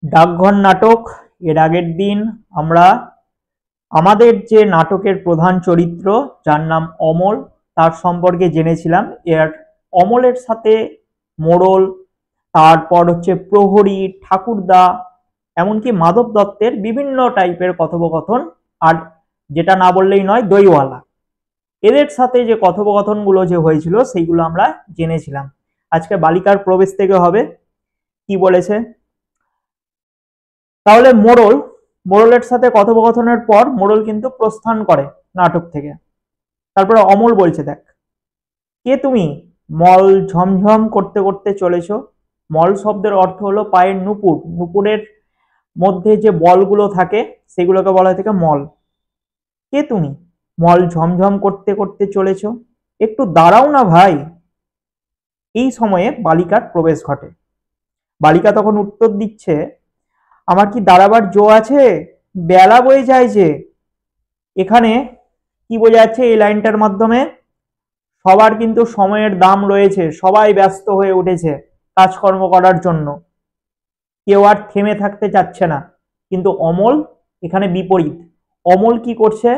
ডাকঘর নাটক। এর আগের দিন আমরা আমাদের যে নাটকের প্রধান চরিত্র, যার নাম অমল, তার সম্পর্কে জেনেছিলাম। এর অমলের সাথে মোড়ল, তারপর হচ্ছে প্রহরী, ঠাকুরদা, এমনকি মাধব দত্তের বিভিন্ন টাইপের কথোপকথন, আর যেটা না বললেই নয়, দইওয়ালা, এদের সাথে যে কথোপকথনগুলো যে হয়েছিল সেইগুলো আমরা জেনেছিলাম। আজকে বালিকার প্রবেশ থেকে হবে। কি বলেছে? তাহলে মোড়লের সাথে কথোপকথনের পর মোড়ল কিন্তু প্রস্থান করে নাটক থেকে। তারপরে অমল বলছে, দেখ, কে তুমি? মল ঝমঝম করতে করতে চলেছো। মল শব্দের অর্থ হলো পায়ের নুপুর। নুপুরের মধ্যে যে বলগুলো থাকে সেগুলোকে বলা হয় থেকে মল। কে তুমি? মল ঝমঝম করতে করতে চলেছো, একটু দাঁড়াও না ভাই। এই সময়ে বালিকার প্রবেশ ঘটে। বালিকা তখন উত্তর দিচ্ছে, আমার কি দাঁড়াবার জো আছে? বেলা বয়ে যায় যে। এখানে কি বোঝা যাচ্ছে এই লাইনটার মাধ্যমে? সবার কিন্তু সময়ের দাম রয়েছে, সবাই ব্যস্ত হয়ে উঠেছে কাজকর্ম করার জন্য, কেউ আর থেমে থাকতে চাচ্ছে না। কিন্তু অমল এখানে বিপরীত। অমল কি করছে?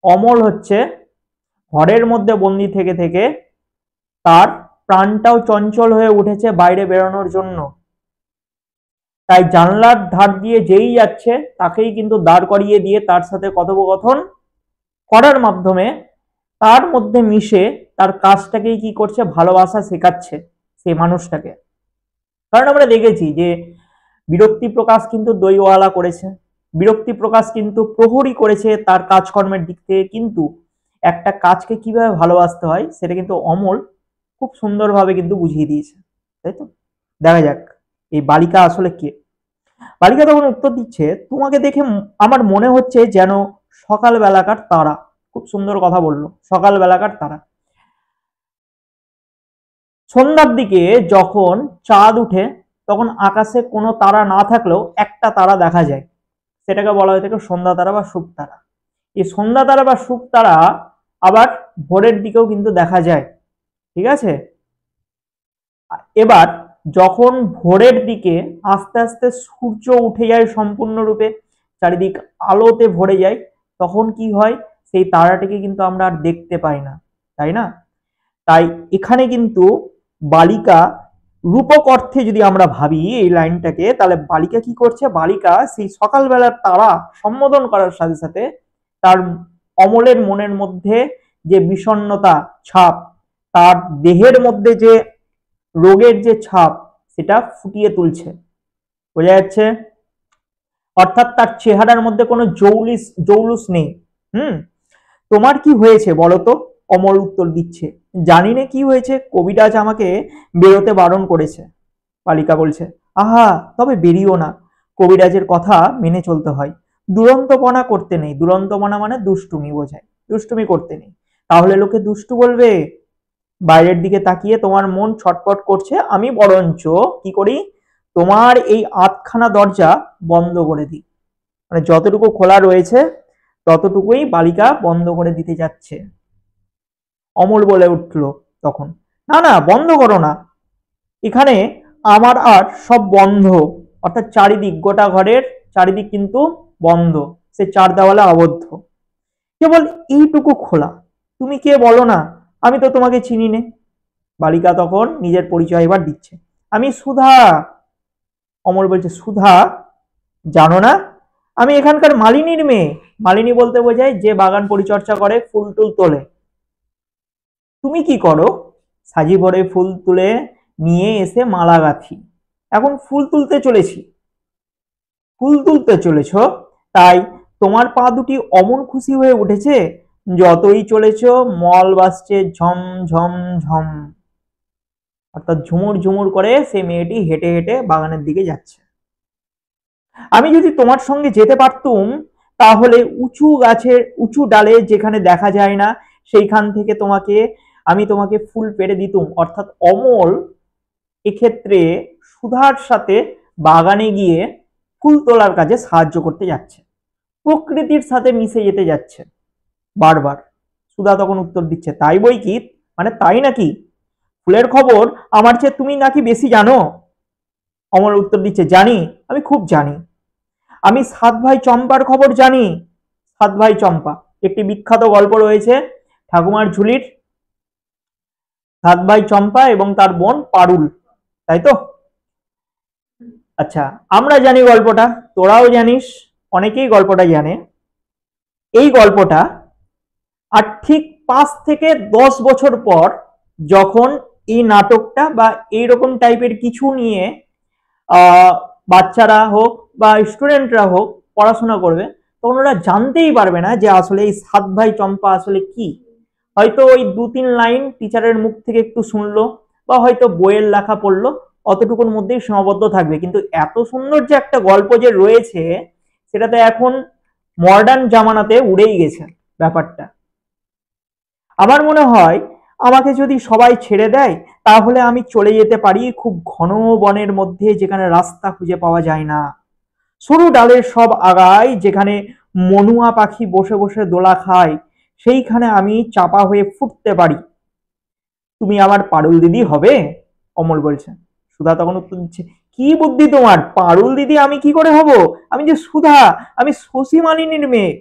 অমল হচ্ছে ঘরের মধ্যে বন্দি থেকে থেকে তার প্রাণটাও চঞ্চল হয়ে উঠেছে বাইরে বেরোনোর জন্য। তাই জানলার ধার দিয়ে যেই যাচ্ছে তাকেই কিন্তু দাঁড় করিয়ে দিয়ে তার সাথে কথোপকথন করার মাধ্যমে তার মধ্যে মিশে তার কাজটাকেই কি করছে, ভালোবাসা শেখাচ্ছে সেই মানুষটাকে। কারণ আমরা দেখেছি যে বিরক্তি প্রকাশ কিন্তু দইওয়ালা করেছে, বিরক্তি প্রকাশ কিন্তু প্রহরী করেছে তার কাজকর্মের দিক থেকে, কিন্তু একটা কাজকে কিভাবে ভালোবাসতে হয় সেটা কিন্তু অমল খুব সুন্দরভাবে কিন্তু বুঝিয়ে দিয়েছে। তাই তো, দেখা যাক এই বালিকা আসলে কে। বালিকা তখন উত্তর দিচ্ছে, তোমাকে দেখে আমার মনে হচ্ছে যেন সকাল বেলাকার তারা। খুব সুন্দর কথা বললো, সকাল বেলাকার তারা। সন্ধ্যার দিকে যখন চাঁদ উঠে তখন আকাশে কোনো তারা না থাকলেও একটা তারা দেখা যায়, সেটাকে বলা হয়ে থাকে সন্ধ্যা তারা বা শুক তারা। এই সন্ধ্যা তারা বা শুক তারা আবার ভোরের দিকেও কিন্তু দেখা যায়। ঠিক আছে, এবার যখন ভোরের দিকে আস্তে আস্তে সূর্য উঠে যায় সম্পূর্ণরূপে, চারিদিক আলোতে ভরে যায়, তখন কি হয়, সেই তারাটিকে কিন্তু আমরা আর দেখতে পাই না, তাই না? তাই এখানে কিন্তু বালিকা রূপক অর্থে যদি আমরা ভাবি এই লাইনটাকে, তাহলে বালিকা কি করছে? বালিকা সেই সকালবেলার তারা সম্বোধন করার সাথে সাথে তার অমলের মনের মধ্যে যে বিষণ্ণতা ছাপ, তার দেহের মধ্যে যে রোগের যে ছাপ, সেটা ফুটিয়ে তুলছে। বোঝা যাচ্ছে? অর্থাৎ তার চেহারার মধ্যে কোনো জৌলুস নেই। হুম, তোমার কি হয়েছে বলো তো? অমল উত্তর দিচ্ছে, জানি না কি হয়েছে, কবিরাজ আমাকে বেরোতে বারণ করেছে। বালিকা বলছে, আহা, তবে বেরিও না, কবিরাজের কথা মেনে চলতে হয়। দুরন্তপনা করতে নেই। দুরন্তপনা মানে দুষ্টুমি বোঝায়, দুষ্টুমি করতে নেই, তাহলে লোকে দুষ্টু বলবে। বাইরের দিকে তাকিয়ে তোমার মন ছটফট করছে, আমি বরঞ্চ কি করি, তোমার এই আধখানা দরজা বন্ধ করে দিই। মানে যতটুকু খোলা রয়েছে ততটুকুই বালিকা বন্ধ করে দিতে যাচ্ছে। অমল বলে উঠল তখন, না না, বন্ধ করো না, এখানে আমার আর সব বন্ধ। অর্থাৎ চারিদিক, গোটা ঘরের চারিদিক কিন্তু বন্ধ, সে চার দেওয়ালে আবদ্ধ, কেবল এইটুকু খোলা। তুমি কে বলো না, আমি তো তোমাকে চিনি নে। বালিকা তখন নিজের পরিচয় এবার দিচ্ছে, আমি সুধা। অমল বলছে, সুধা? জানো না আমি এখানকার মালিনীর মেয়ে। মালিনী বলতে বোঝায় যে বাগান পরিচর্যা করে, ফুল টুল তোলে। তুমি কি করো? সাজি ভরে ফুল তুলে নিয়ে এসে মালা গাঁথি। এখন ফুল তুলতে চলেছি। ফুল তুলতে চলেছ, তাই তোমার পা দুটি অমন খুশি হয়ে উঠেছে, যতই চলেছ মল বাজছে ঝম ঝম ঝম। অর্থাৎ ঝুমুর ঝুমুর করে সেই মেয়েটি হেঁটে হেঁটে বাগানের দিকে যাচ্ছে। আমি যদি তোমার সঙ্গে যেতে পারতুম, তাহলে উঁচু গাছের উঁচু ডালে যেখানে দেখা যায় না সেইখান থেকে তোমাকে ফুল পেড়ে দিতুম। অর্থাৎ অমল এক্ষেত্রে সুধার সাথে বাগানে গিয়ে ফুল তোলার কাজে সাহায্য করতে যাচ্ছে, প্রকৃতির সাথে মিশে যেতে যাচ্ছে বারবার। সুধা তখন উত্তর দিচ্ছে, তাই বই কি, মানে তাই নাকি? ফুলের খবর আমার চেয়ে তুমি নাকি বেশি জানো? অমল উত্তর দিচ্ছে, জানি, আমি খুব জানি। আমি সাত ভাই চম্পার খবর জানি। সাত ভাই চম্পা একটি বিখ্যাত গল্প রয়েছে ঠাকুমার ঝুলির, সাত ভাই চম্পা এবং তার বোন পারুল, তাই তো? আচ্ছা, আমরা জানি গল্পটা, তোরাও জানিস, অনেকেই গল্পটা জানে। এই গল্পটা আর ঠিক 5 থেকে 10 বছর পর যখন এই নাটকটা বা এইরকম টাইপের কিছু নিয়ে বাচ্চারা হোক বা স্টুডেন্টরা হোক পড়াশোনা করবে, তখন ওরা জানতেই পারবে না যে আসলে এই সাত ভাই চম্পা আসলে কি। হয়তো ওই 2-3 লাইন টিচারের মুখ থেকে একটু শুনলো বা হয়তো বইয়ের লেখা পড়লো, অতটুকুর মধ্যেই সীমাবদ্ধ থাকবে। কিন্তু এত সুন্দর যে একটা গল্প যে রয়েছে, সেটাতে এখন মডার্ন জামানাতে উড়েই গেছে ব্যাপারটা। আমার মনে হয় আমাকে যদি সবাই ছেড়ে দেয়, তাহলে আমি চলে যেতে পারি খুব ঘন বনের মধ্যে, যেখানে রাস্তা খুঁজে পাওয়া যায় না, সরু ডালের সব আগায় যেখানে মনুয়া পাখি বসে বসে দোলা খায়, সেইখানে আমি চাপা হয়ে ফুটতে পারি। তুমি আমার পারুল দিদি হবে? অমল বলছে। সুধা তখন উত্তর দিচ্ছে, কি বুদ্ধি তোমার, পারুল দিদি আমি কি করে হব? আমি যে সুধা, আমি শশী মালিনীর মেয়ে।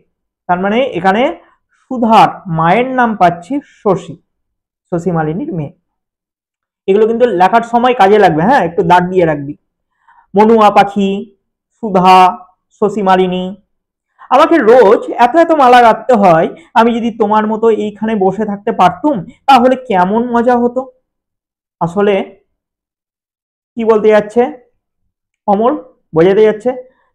তার মানে এখানে সুধার মায়ের নাম পাচ্ছি শশী, শশী মালিনীর মেয়ে। এগুলো কিন্তু লেখার সময় কাজে লাগবে, হ্যাঁ, একটু দাগ দিয়ে রাখবি। মনুয়া পাখি, সুধা, শশী মালিনী। আমাকে রোজ এত এত মালা গাঁথতে হয়, আমি যদি তোমার মতো এইখানে বসে থাকতে পারতুম, তাহলে কেমন মজা হতো। আসলে কি বলতে যাচ্ছে অমল, বোঝাতে যাচ্ছে,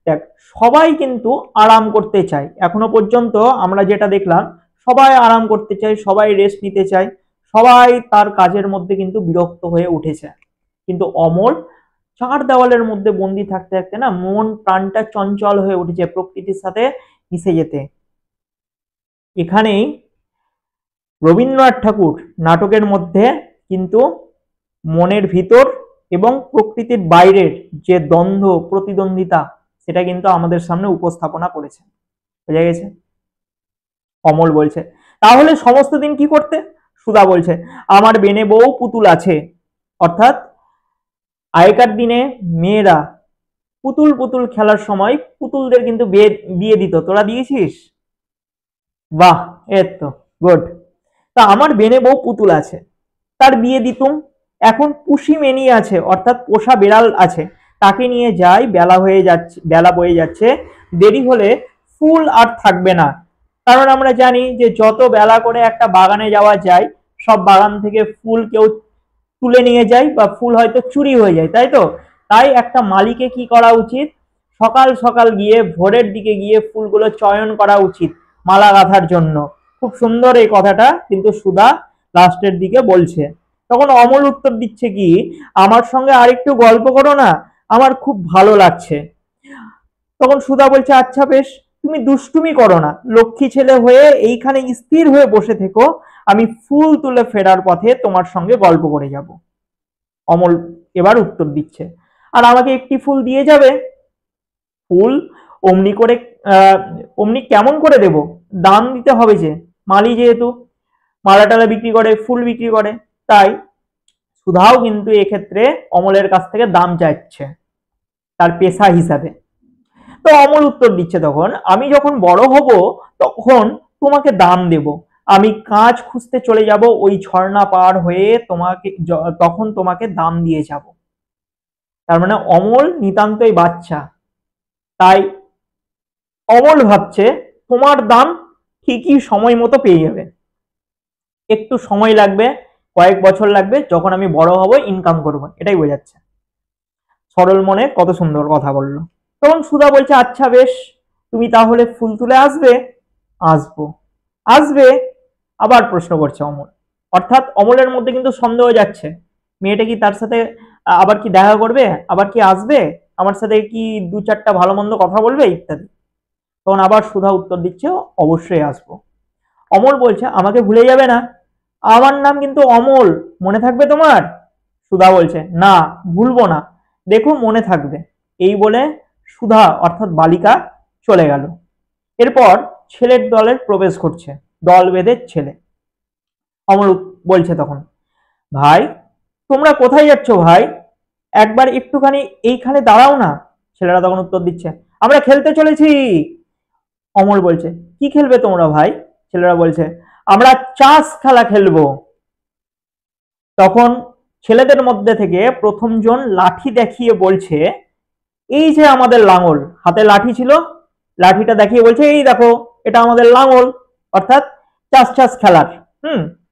দেখ, সবাই কিন্তু আরাম করতে চায়। এখনো পর্যন্ত আমরা যেটা দেখলাম, সবাই আরাম করতে চায়, সবাই রেস্ট নিতে চায়, সবাই তার কাজের মধ্যে কিন্তু বিরক্ত হয়ে উঠেছে। কিন্তু অমল চার দেওয়ালের মধ্যে বন্দি থাকতে থাকতে না মন প্রাণটা চঞ্চল হয়ে উঠেছে প্রকৃতির সাথে মিশে যেতে। এখানেই রবীন্দ্রনাথ ঠাকুর নাটকের মধ্যে কিন্তু মনের ভিতর এবং প্রকৃতির বাইরের যে দ্বন্দ্ব প্রতিদ্বন্দ্বিতা, সেটা কিন্তু আমাদের সামনে উপস্থাপনা করেছে। বোঝা গেছে? অমল বলছে, তাহলে সমস্ত দিন কি করতে? সুধা বলছে, আমার বেনে বউ পুতুল আছে। অর্থাৎ আগেকার দিনে মেয়েরা পুতুল পুতুল খেলার সময় পুতুলদের কিন্তু বিয়ে দিত, তোরা দিয়েছিস? বাহ, এর তো গুড। তা আমার বেনে বউ পুতুল আছে, তার বিয়ে দিতুম। এখন পুষি মেনি আছে, অর্থাৎ পোষা বিড়াল আছে, তাকে নিয়ে যাই, বেলা হয়ে যাচ্ছে, বেলা বয়ে যাচ্ছে, দেরি হলে ফুল আর থাকবে না। কারণ আমরা জানি যে যত বেলা করে একটা বাগানে যাওয়া যায়, সব বাগান থেকে ফুল কেউ তুলে নিয়ে যায় বা ফুল হয়তো চুরি হয়ে যায়, তাই তো? তাই একটা মালিকে কি করা উচিত, সকাল সকাল গিয়ে ভোরের দিকে গিয়ে ফুলগুলো চয়ন করা উচিত মালা গাঁথার জন্য। খুব সুন্দর এই কথাটা কিন্তু সুধা লাস্টের দিকে বলছে। তখন অমল উত্তর দিচ্ছে কি, আমার সঙ্গে আরেকটু গল্প করো না, আমার খুব ভালো লাগছে। তখন সুধা বলছে, আচ্ছা বেশ, তুমি দুষ্টুমি করো না, লক্ষ্মী ছেলে হয়ে এইখানে স্থির হয়ে বসে থেকো, আমি ফুল তুলে ফেরার পথে তোমার সঙ্গে গল্প করে যাব। অমল এবার উত্তর দিচ্ছে, আর আমাকে একটি ফুল দিয়ে যাবে? ফুল অমনি করে অমনি কেমন করে দেব, দাম দিতে হবে যে, মালি যেহেতু মালা টালা বিক্রি করে, ফুল বিক্রি করে, তাই সুধাও কিন্তু এক্ষেত্রে অমলের কাছ থেকে দাম চাইছে তার পেশা হিসাবে। তো অমল উত্তর দিচ্ছে, তখন আমি যখন বড় হব, তখন তোমাকে দাম দেব, আমি কাজ খুঁজতে চলে যাব ওই ঝর্ণা পার হয়ে, তোমাকে তখন তোমাকে দাম দিয়ে যাব। তার মানে অমল নিতান্তই বাচ্চা, তাই অমল ভাবছে তোমার দাম ঠিকই সময় মতো পেয়ে যাবে, একটু সময় লাগবে, কয়েক বছর লাগবে, যখন আমি বড় হব ইনকাম করব, এটাই বোঝাচ্ছে। সরল মনে কত সুন্দর কথা বললো। তখন সুধা বলছে, আচ্ছা বেশ, তুমি তাহলে ফুল তুলে আসবে? আসবো। আসবে? আবার প্রশ্ন করছে অমল। অর্থাৎ অমলের মধ্যে কিন্তু সন্দেহ যাচ্ছে, মেয়েটা কি তার সাথে আবার কি দেখা করবে, আবার কি আসবে, আমার সাথে কি দু চারটা ভালো মন্দ কথা বলবে ইত্যাদি। তখন আবার সুধা উত্তর দিচ্ছে, অবশ্যই আসবো। অমল বলছে, আমাকে ভুলে যাবে না, আমার নাম কিন্তু অমল, মনে থাকবে তোমার? সুধা বলছে, না, ভুলবো না, দেখো মনে থাকবে। এই বলে সুধা অর্থাৎ বালিকা চলে গেল। এরপর ছেলের দলের প্রবেশ করছে, দল বেঁধে ছেলে। অমল বলছে তখন, ভাই তোমরা কোথায় যাচ্ছ ভাই? একবার একটুখানি এইখানে দাঁড়াও না। ছেলেরা তখন উত্তর দিচ্ছে, আমরা খেলতে চলেছি। অমল বলছে, কি খেলবে তোমরা ভাই? ছেলেরা বলছে, আমরা চাষ খেলা খেলবো। তখন ছেলেদের মধ্যে থেকে প্রথম জন লাঠি দেখিয়ে বলছে, এই যে আমাদের লাঙল। হাতে লাঠি ছিল, লাঠিটা দেখিয়ে বলছে, এই দেখো এটা আমাদের লাঙল, অর্থাৎ চাষ চাষ খেলার,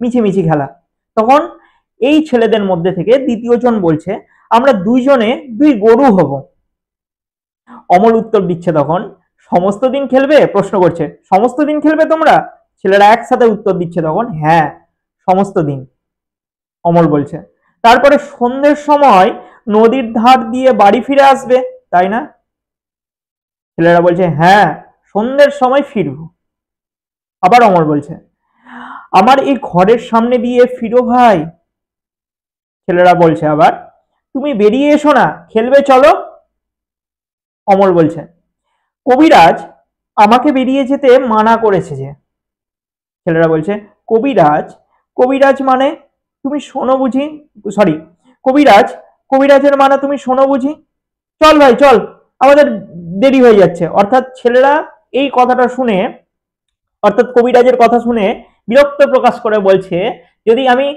মিছিমিছি খেলা। তখন এই ছেলেদের মধ্যে থেকে দ্বিতীয় জন বলছে, আমরা দুইজনে দুই গরু হব। অমল উত্তর দিচ্ছে তখন, সমস্ত দিন খেলবে? প্রশ্ন করছে, সমস্ত দিন খেলবে তোমরা? ছেলেরা একসাথে উত্তর দিচ্ছে তখন, হ্যাঁ সমস্ত দিন। অমল বলছে, তারপরে সন্ধ্যের সময় নদীর ধার দিয়ে বাড়ি ফিরে আসবে, তাই না? ছেলেরা বলছে, হ্যাঁ সন্ধ্যের সময় ফিরবো। আবার অমল বলছে, আমার এই ঘরের সামনে দিয়ে ফিরো ভাই। ছেলেরা বলছে আবার, তুমি বেরিয়ে এসো না, খেলবে চলো। অমল বলছে, কবিরাজ আমাকে বেরিয়ে যেতে মানা করেছে যে। ছেলেরা বলছে, কবিরাজ? কবিরাজ মানে তুমি শোনো বুঝি, সরি, কবিরাজ, কবিরাজের মানে তুমি শোনো বুঝি, চল ভাই চল, আমাদের দেরি হয়ে যাচ্ছে। অর্থাৎ ছেলেরা এই কথাটা শুনে, অর্থাৎ কবিরাজের কথা শুনে বিরক্ত প্রকাশ করে বলছে, যদি আমি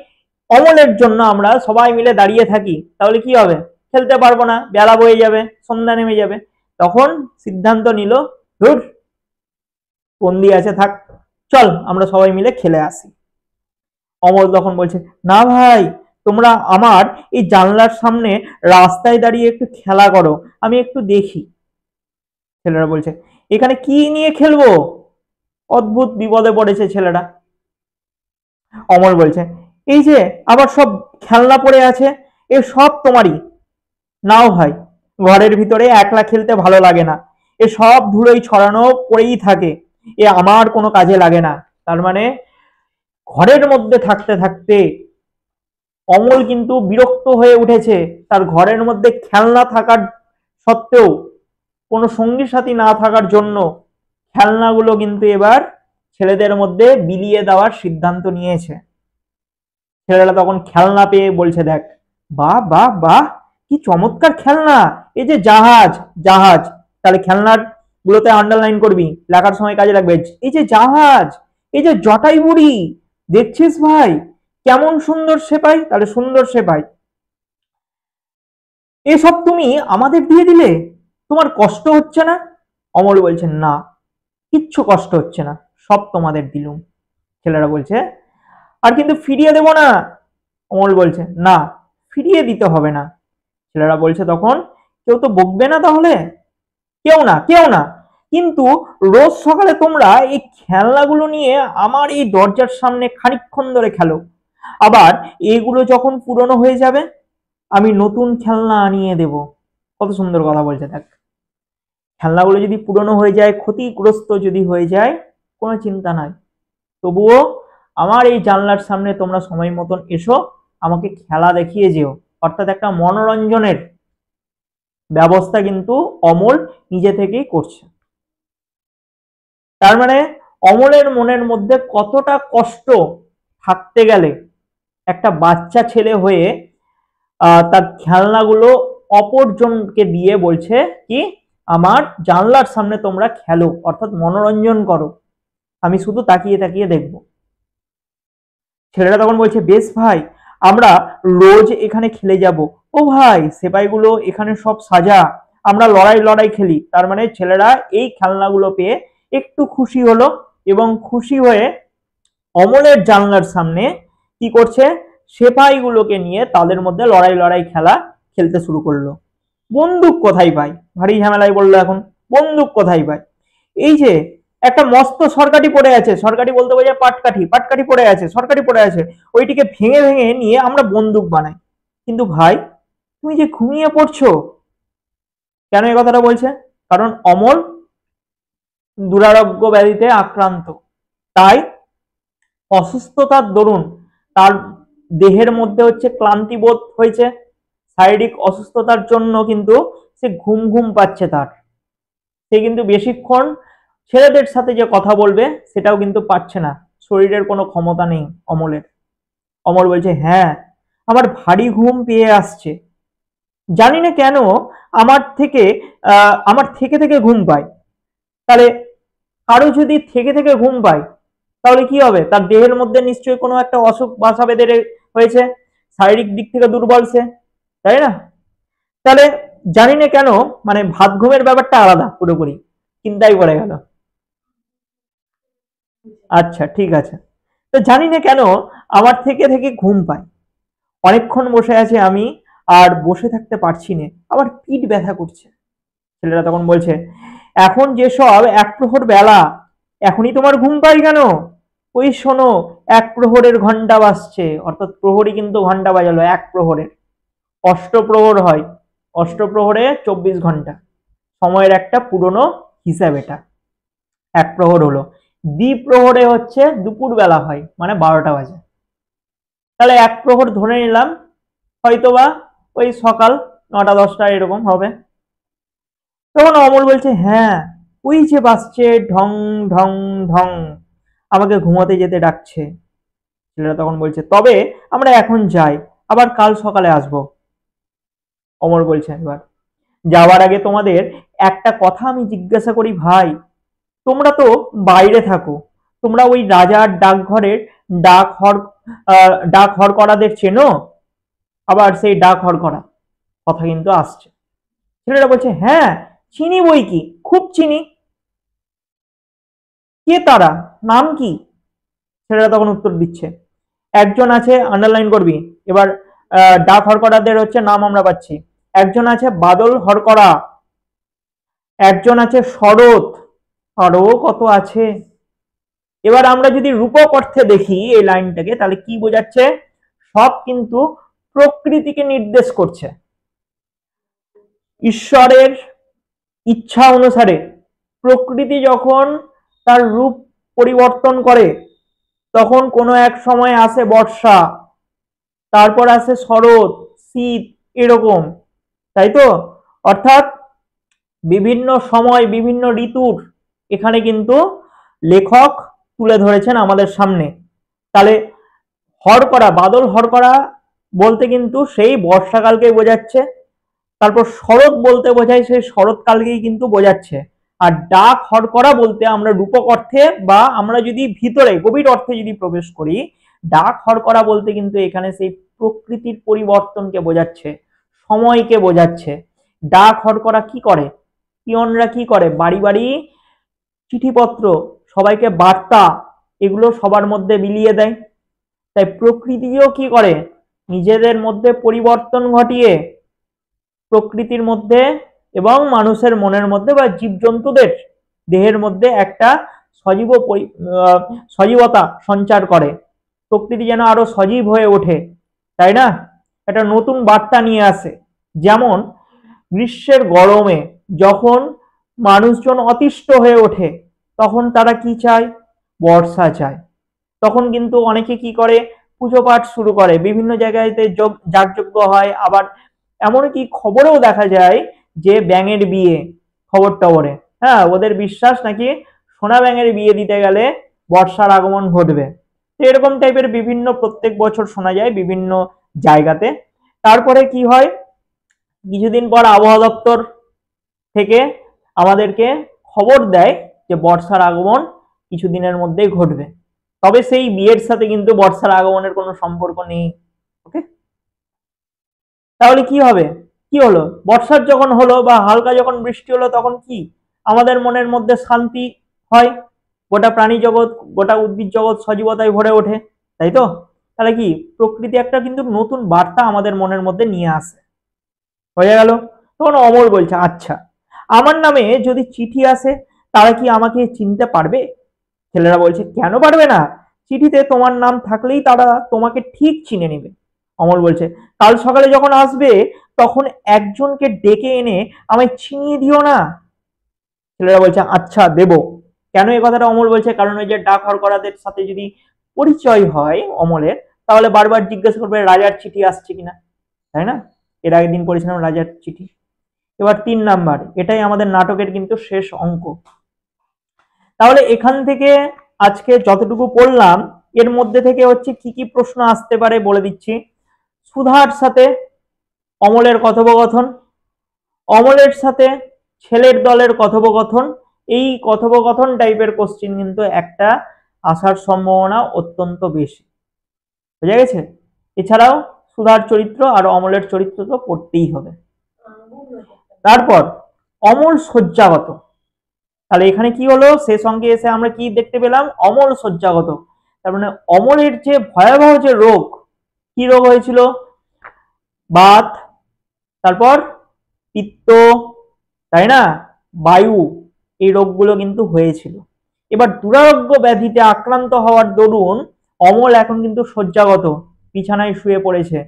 অমলের জন্য আমরা সবাই মিলে দাঁড়িয়ে থাকি তাহলে কি হবে, খেলতে পারবো না, বেলা বয়ে যাবে, সন্ধ্যা নেমে যাবে। তখন সিদ্ধান্ত নিল, ধুর বন্দি আছে থাক, চল আমরা সবাই মিলে খেলে আসি। অমল তখন বলছে, না ভাই, তোমরা আমার এই জানলার সামনে রাস্তায় দাঁড়িয়ে একটু খেলা করো, আমি একটু দেখি। ছেলেরা বলছে, এখানে কি নিয়ে খেলবো? অদ্ভুত বিপদে পড়েছে ছেলেরা। অমল বলছে, এই যে আবার সব খেলনা পড়ে আছে, এ সব তোমারই, নাও ভাই। ঘরের ভিতরে একলা খেলতে ভালো লাগে না, এ সব ধুলোই ছড়ানো পড়েই থাকে, এ আমার কোনো কাজে লাগে না। তার মানে ঘরের মধ্যে থাকতে থাকতে অমল কিন্তু বিরক্ত হয়ে উঠেছে। তার ঘরের মধ্যে খেলনা থাকার সত্ত্বেও, কোনো সঙ্গী সাথী না থাকার জন্য খেলনাগুলো কিন্তু এবার ছেলেদের মধ্যে বিলিয়ে দেওয়ার সিদ্ধান্ত নিয়েছে। ছেলেরা তখন খেলনা পেয়ে বলছে, দেখ, বাহ বাহ বাহ, কি চমৎকার খেলনা, এই যে জাহাজ, জাহাজ, তাহলে খেলনার গুলোতে আন্ডারলাইন করবি, লেখার সময় কাজে লাগবে। এই যে জাহাজ, এই যে জটাই বুড়ি, দেখছিস ভাই কেমন সুন্দর সেপাই, তাহলে সুন্দর সেপাই, এসব তুমি আমাদের দিয়ে দিলে, তোমার কষ্ট হচ্ছে না? অমল বলছে, না কিচ্ছু কষ্ট হচ্ছে না, সব তোমাদের দিলুম। ছেলেরা বলছে, আর কিন্তু ফিরিয়ে দেব না। অমল বলছে, না ফিরিয়ে দিতে হবে না। ছেলেরা বলছে তখন, কেউ তো বকবে না তাহলে? কেউ না, কেউ না, কিন্তু রোজ সকালে তোমরা এই খেলনাগুলো নিয়ে আমার এই দরজার সামনে খানিকক্ষণ ধরে খেলো, আবার এগুলো যখন পুরনো হয়ে যাবে আমি নতুন খেলনা আনিয়ে দেব। কত সুন্দর কথা বলছে দেখ। খেলনাগুলো যদি পুরনো হয়ে যায়, ক্ষতিগ্রস্ত যদি হয়ে যায়, কোনো চিন্তা নাই, তবুও আমার এই জানলার সামনে তোমরা সময় মতন এসো, আমাকে খেলা দেখিয়ে যেও। অর্থাৎ একটা মনোরঞ্জনের ব্যবস্থা কিন্তু অমল নিজে থেকেই করছে। তার মানে অমলের মনের মধ্যে কতটা কষ্ট থাকতে গেলে একটা বাচ্চা ছেলে হয়ে তার খেলনাগুলো অপরজনকে দিয়ে বলছে কি, আমার জানলার সামনে তোমরা খেলো, অর্থাৎ মনোরঞ্জন করো, আমি শুধু তাকিয়ে তাকিয়ে দেখবো। ছেলেরা তখন বলছে, বেশ ভাই, আমরা রোজ এখানে খেলে যাব। ও ভাই, সেপাইগুলো এখানে সব সাজা, আমরা লড়াই লড়াই খেলি। তার মানে ছেলেরা এই খেলনাগুলো পেয়ে একটু খুশি হলো, এবং খুশি হয়ে অমলের জানলার সামনে কি করছে, সেপাইগুলোকে নিয়ে তাদের মধ্যে লড়াই লড়াই খেলা খেলতে শুরু করলো। বন্দুক কোথায় পাই, ভারী ঝামেলায় বললো এখন, বন্দুক কোথায় পাই? এই যে একটা মস্ত সরকারি পড়ে আছে, সরকারি বলতে বোঝায় পাটকাঠি, পাটকাঠি পড়ে আছে, সরকারি পড়ে আছে, ওইটিকে ভেঙে ভেঙে নিয়ে আমরা বন্দুক বানাই। কিন্তু ভাই, তুমি যে ঘুমিয়ে পড়ছো। কেন এই কথাটা বলছে? কারণ অমল দুরারোগ্য ব্যাধিতে আক্রান্ত, তাই অসুস্থতার দরুন তার দেহের মধ্যে হচ্ছে ক্লান্তি বোধ হয়েছে, শারীরিক অসুস্থতার জন্য কিন্তু সে ঘুম ঘুম পাচ্ছে তার, সে কিন্তু বেশিক্ষণ ছেলেদের সাথে যে কথা বলবে সেটাও কিন্তু পারছে না, শরীরের কোনো ক্ষমতা নেই অমলের। অমল বলছে, হ্যাঁ আমার ভারী ঘুম পেয়ে আসছে, জানি না কেন আমার থেকে থেকে ঘুম পায়। তাহলে কারো যদি থেকে থেকে ঘুম পায় তাহলে কি হবে? তার দেহের মধ্যে নিশ্চয়ই কোনো একটা অসুখ বাসা বেঁধে হয়েছে, শারীরিক দিক থেকে দুর্বল সে, তাই না? তাহলে জানি না কেন মানে ভাত ঘুমের ব্যাপারটা আলাদা পুরোপুরি, চিন্তাই পড়ে গেল। আচ্ছা ঠিক আছে। তো জানি না কেন আমার থেকে থেকে ঘুম পায়, অনেকক্ষণ বসে আছি আমি আর বসে থাকতে পারছি না, আবার পিঠ ব্যথা করছে। ছেলেরা তখন বলছে, এখন যেসব এক প্রহর বেলা, এখনই তোমার ঘুম পাই কেন? ওই শোনো, এক প্রহরের ঘন্টা বাজছে, অর্থাৎ প্রহরী কিন্তু ঘন্টা বাজালো এক প্রহরের। অষ্টপ্রহর হয়, অষ্টপ্রহরে 24 ঘন্টা, সময়ের একটা পুরনো হিসাব এটা। এক প্রহর হলো, দ্বিপ্রহরে হচ্ছে দুপুর বেলা হয়, মানে 12টা বাজে। তাহলে এক প্রহর ধরে নিলাম, হয়তোবা ওই সকাল 9টা 10টা এরকম হবে। তখন অমল বলছে, হ্যাঁ ওই যে বাজছে ঢং ঢং ঢং, আমাকে ঘুমাতে যেতে ডাকছে। ছেলেরা তখন বলছে, তবে আমরা এখন যাই, আবার কাল সকালে আসবো। অমর বলছে, এবার যাওয়ার আগে তোমাদের একটা কথা আমি জিজ্ঞাসা করি ভাই, তোমরা তো বাইরে থাকো, তোমরা ওই রাজার ডাকঘরের ডাক হর ডাক হরকরাদের চেনো? আবার সেই ডাক হরকরা কথা কিন্তু আসছে। ছেলেরা বলছে, হ্যাঁ চিনি বই কি, খুব চিনি। কে তারা, নাম কি? ছেলেরা তখন উত্তর দিচ্ছে, একজন আছে, আন্ডারলাইন করবি এবার, ডাক হরকরাদের হচ্ছে নাম আমরা পাচ্ছি। একজন আছে বাদল হরকরা, একজন আছে শরৎ, আরো কত আছে। এবার আমরা যদি রূপক অর্থে দেখি এই লাইনটাকে, তাহলে কি বোঝাচ্ছে? সব কিন্তু প্রকৃতিকে নির্দেশ করছে। ঈশ্বরের ইচ্ছা অনুসারে প্রকৃতি যখন তার রূপ পরিবর্তন করে, তখন কোনো এক সময় আসে বর্ষা, তারপর আসে শরৎ, শীত, এরকম, তাই তো? অর্থাৎ বিভিন্ন সময় বিভিন্ন ঋতুর এখানে কিন্তু লেখক তুলে ধরেছেন আমাদের সামনে। তাহলে হরকরা, বাদল হরকরা বলতে কিন্তু সেই বর্ষাকালকে বোঝাচ্ছে, তারপর শরৎ বলতে বোঝায় সেই শরৎকালকেই কিন্তু বোঝাচ্ছে। আর ডাক হরকরা বলতে আমরা রূপক অর্থে বা আমরা যদি ভিতরে গভীর অর্থে যদি প্রবেশ করি, ডাক হরকরা বলতে কিন্তু এখানে সেই প্রকৃতির পরিবর্তনকে বোঝাচ্ছে, সময়কে বোঝাচ্ছে। ডাক হরকরা কি করে, পিয়নরা কি করে, বাড়ি বাড়ি চিঠিপত্র, সবাইকে বার্তা, এগুলো সবার মধ্যে বিলিয়ে দেয়। তাই প্রকৃতিও কি করে, নিজেদের মধ্যে পরিবর্তন ঘটিয়ে প্রকৃতির মধ্যে এবং মানুষের মনের মধ্যে বা জীবজন্তুদের দেহের মধ্যে একটা সজীবতা সঞ্চার করে, প্রকৃতি যেন আরো সজীব হয়ে ওঠে, তাই না? একটা নতুন বার্তা নিয়ে আসে। যেমন গ্রীষ্মের গরমে যখন মানুষজন অতিষ্ঠ হয়ে ওঠে, তখন তারা কি চায়? বর্ষা চায়। তখন কিন্তু অনেকে কি করে, পুজো পাঠ শুরু করে, বিভিন্ন জায়গাতে যাগযজ্ঞ হয়, আবার এমনকি খবরেও দেখা যায় যে ব্যাঙের বিয়ে, খবর টবরে, হ্যাঁ ওদের বিশ্বাস নাকি সোনা ব্যাঙের বিয়ে দিতে গেলে বর্ষার আগমন ঘটবে। তো এরকম টাইপের বিভিন্ন প্রত্যেক বছর শোনা যায় বিভিন্ন জায়গাতে। তারপরে কি হয়, কিছুদিন পর আবহাওয়া দপ্তর থেকে আমাদেরকে খবর দেয় যে বর্ষার আগমন কিছুদিনের মধ্যেই ঘটবে। তবে সেই বিয়ের সাথে কিন্তু বর্ষার আগমনের কোনো সম্পর্ক নেই। ওকে, তাহলে কি হবে, কি হলো, বর্ষার যখন হলো বা হালকা যখন বৃষ্টি হলো, তখন কি আমাদের মনের মধ্যে শান্তি হয়, গোটা প্রাণী জগৎ, গোটা উদ্ভিদ জগৎ সজীবতায় ভরে ওঠে, তাই তো? তাহলে কি প্রকৃতি একটা কিন্তু নতুন বার্তা আমাদের মনের মধ্যে নিয়ে আসে। হয়ে গেল। তখন অমর বলছে, আচ্ছা আমার নামে যদি চিঠি আসে, তারা কি আমাকে চিনতে পারবে? ছেলেরা বলছে, কেন পারবে না, চিঠিতে তোমার নাম থাকলেই তারা তোমাকে ঠিক চিনে নেবে। অমল বলছে, কাল সকালে যখন আসবে তখন একজনকে ডেকে এনে আমায় চিনিয়ে দিও না। ছেলেরা বলছে, আচ্ছা দেব। কেন এই কথাটা অমল বলছে? কারণ ওই যে ডাক হরকরাদের সাথে যদি পরিচয় হয় অমলের, তাহলে বারবার জিজ্ঞাসা করবে রাজার চিঠি আসছে কিনা, তাই না? এর আগের দিন পড়েছিলাম রাজার চিঠি। এবার 3 নাম্বার, এটাই আমাদের নাটকের কিন্তু শেষ অঙ্ক। তাহলে এখান থেকে আজকে যতটুকু পড়লাম, এর মধ্যে থেকে হচ্ছে কি কি প্রশ্ন আসতে পারে বলে দিচ্ছি। সুধার সাথে অমলের কথোপকথন, অমলের সাথে ছেলের দলের কথোপকথন, এই কথোপকথন টাইপের কোশ্চিন কিন্তু একটা আসার সম্ভাবনা অত্যন্ত বেশি। বুঝা গেছে? এছাড়াও সুধার চরিত্র আর অমলের চরিত্র তো পড়তেই হবে। তারপর অমল শয্যাগত, তাহলে এখানে কি হলো, শেষ অঙ্কে এসে আমরা কি দেখতে পেলাম, অমল শয্যাগত। তার মানে অমলের যে ভয়াবহ যে রোগ, কি রোগ হয়েছিল, বাত, তারপর পিত্ত, তাই না, বায়ু, এই রোগগুলো কিন্তু হয়েছিল। এবার দুরারোগ্য ব্যাধিতে আক্রান্ত হওয়ার দরুন অমল এখন কিন্তু শয্যাগত, বিছানায় শুয়ে পড়েছে,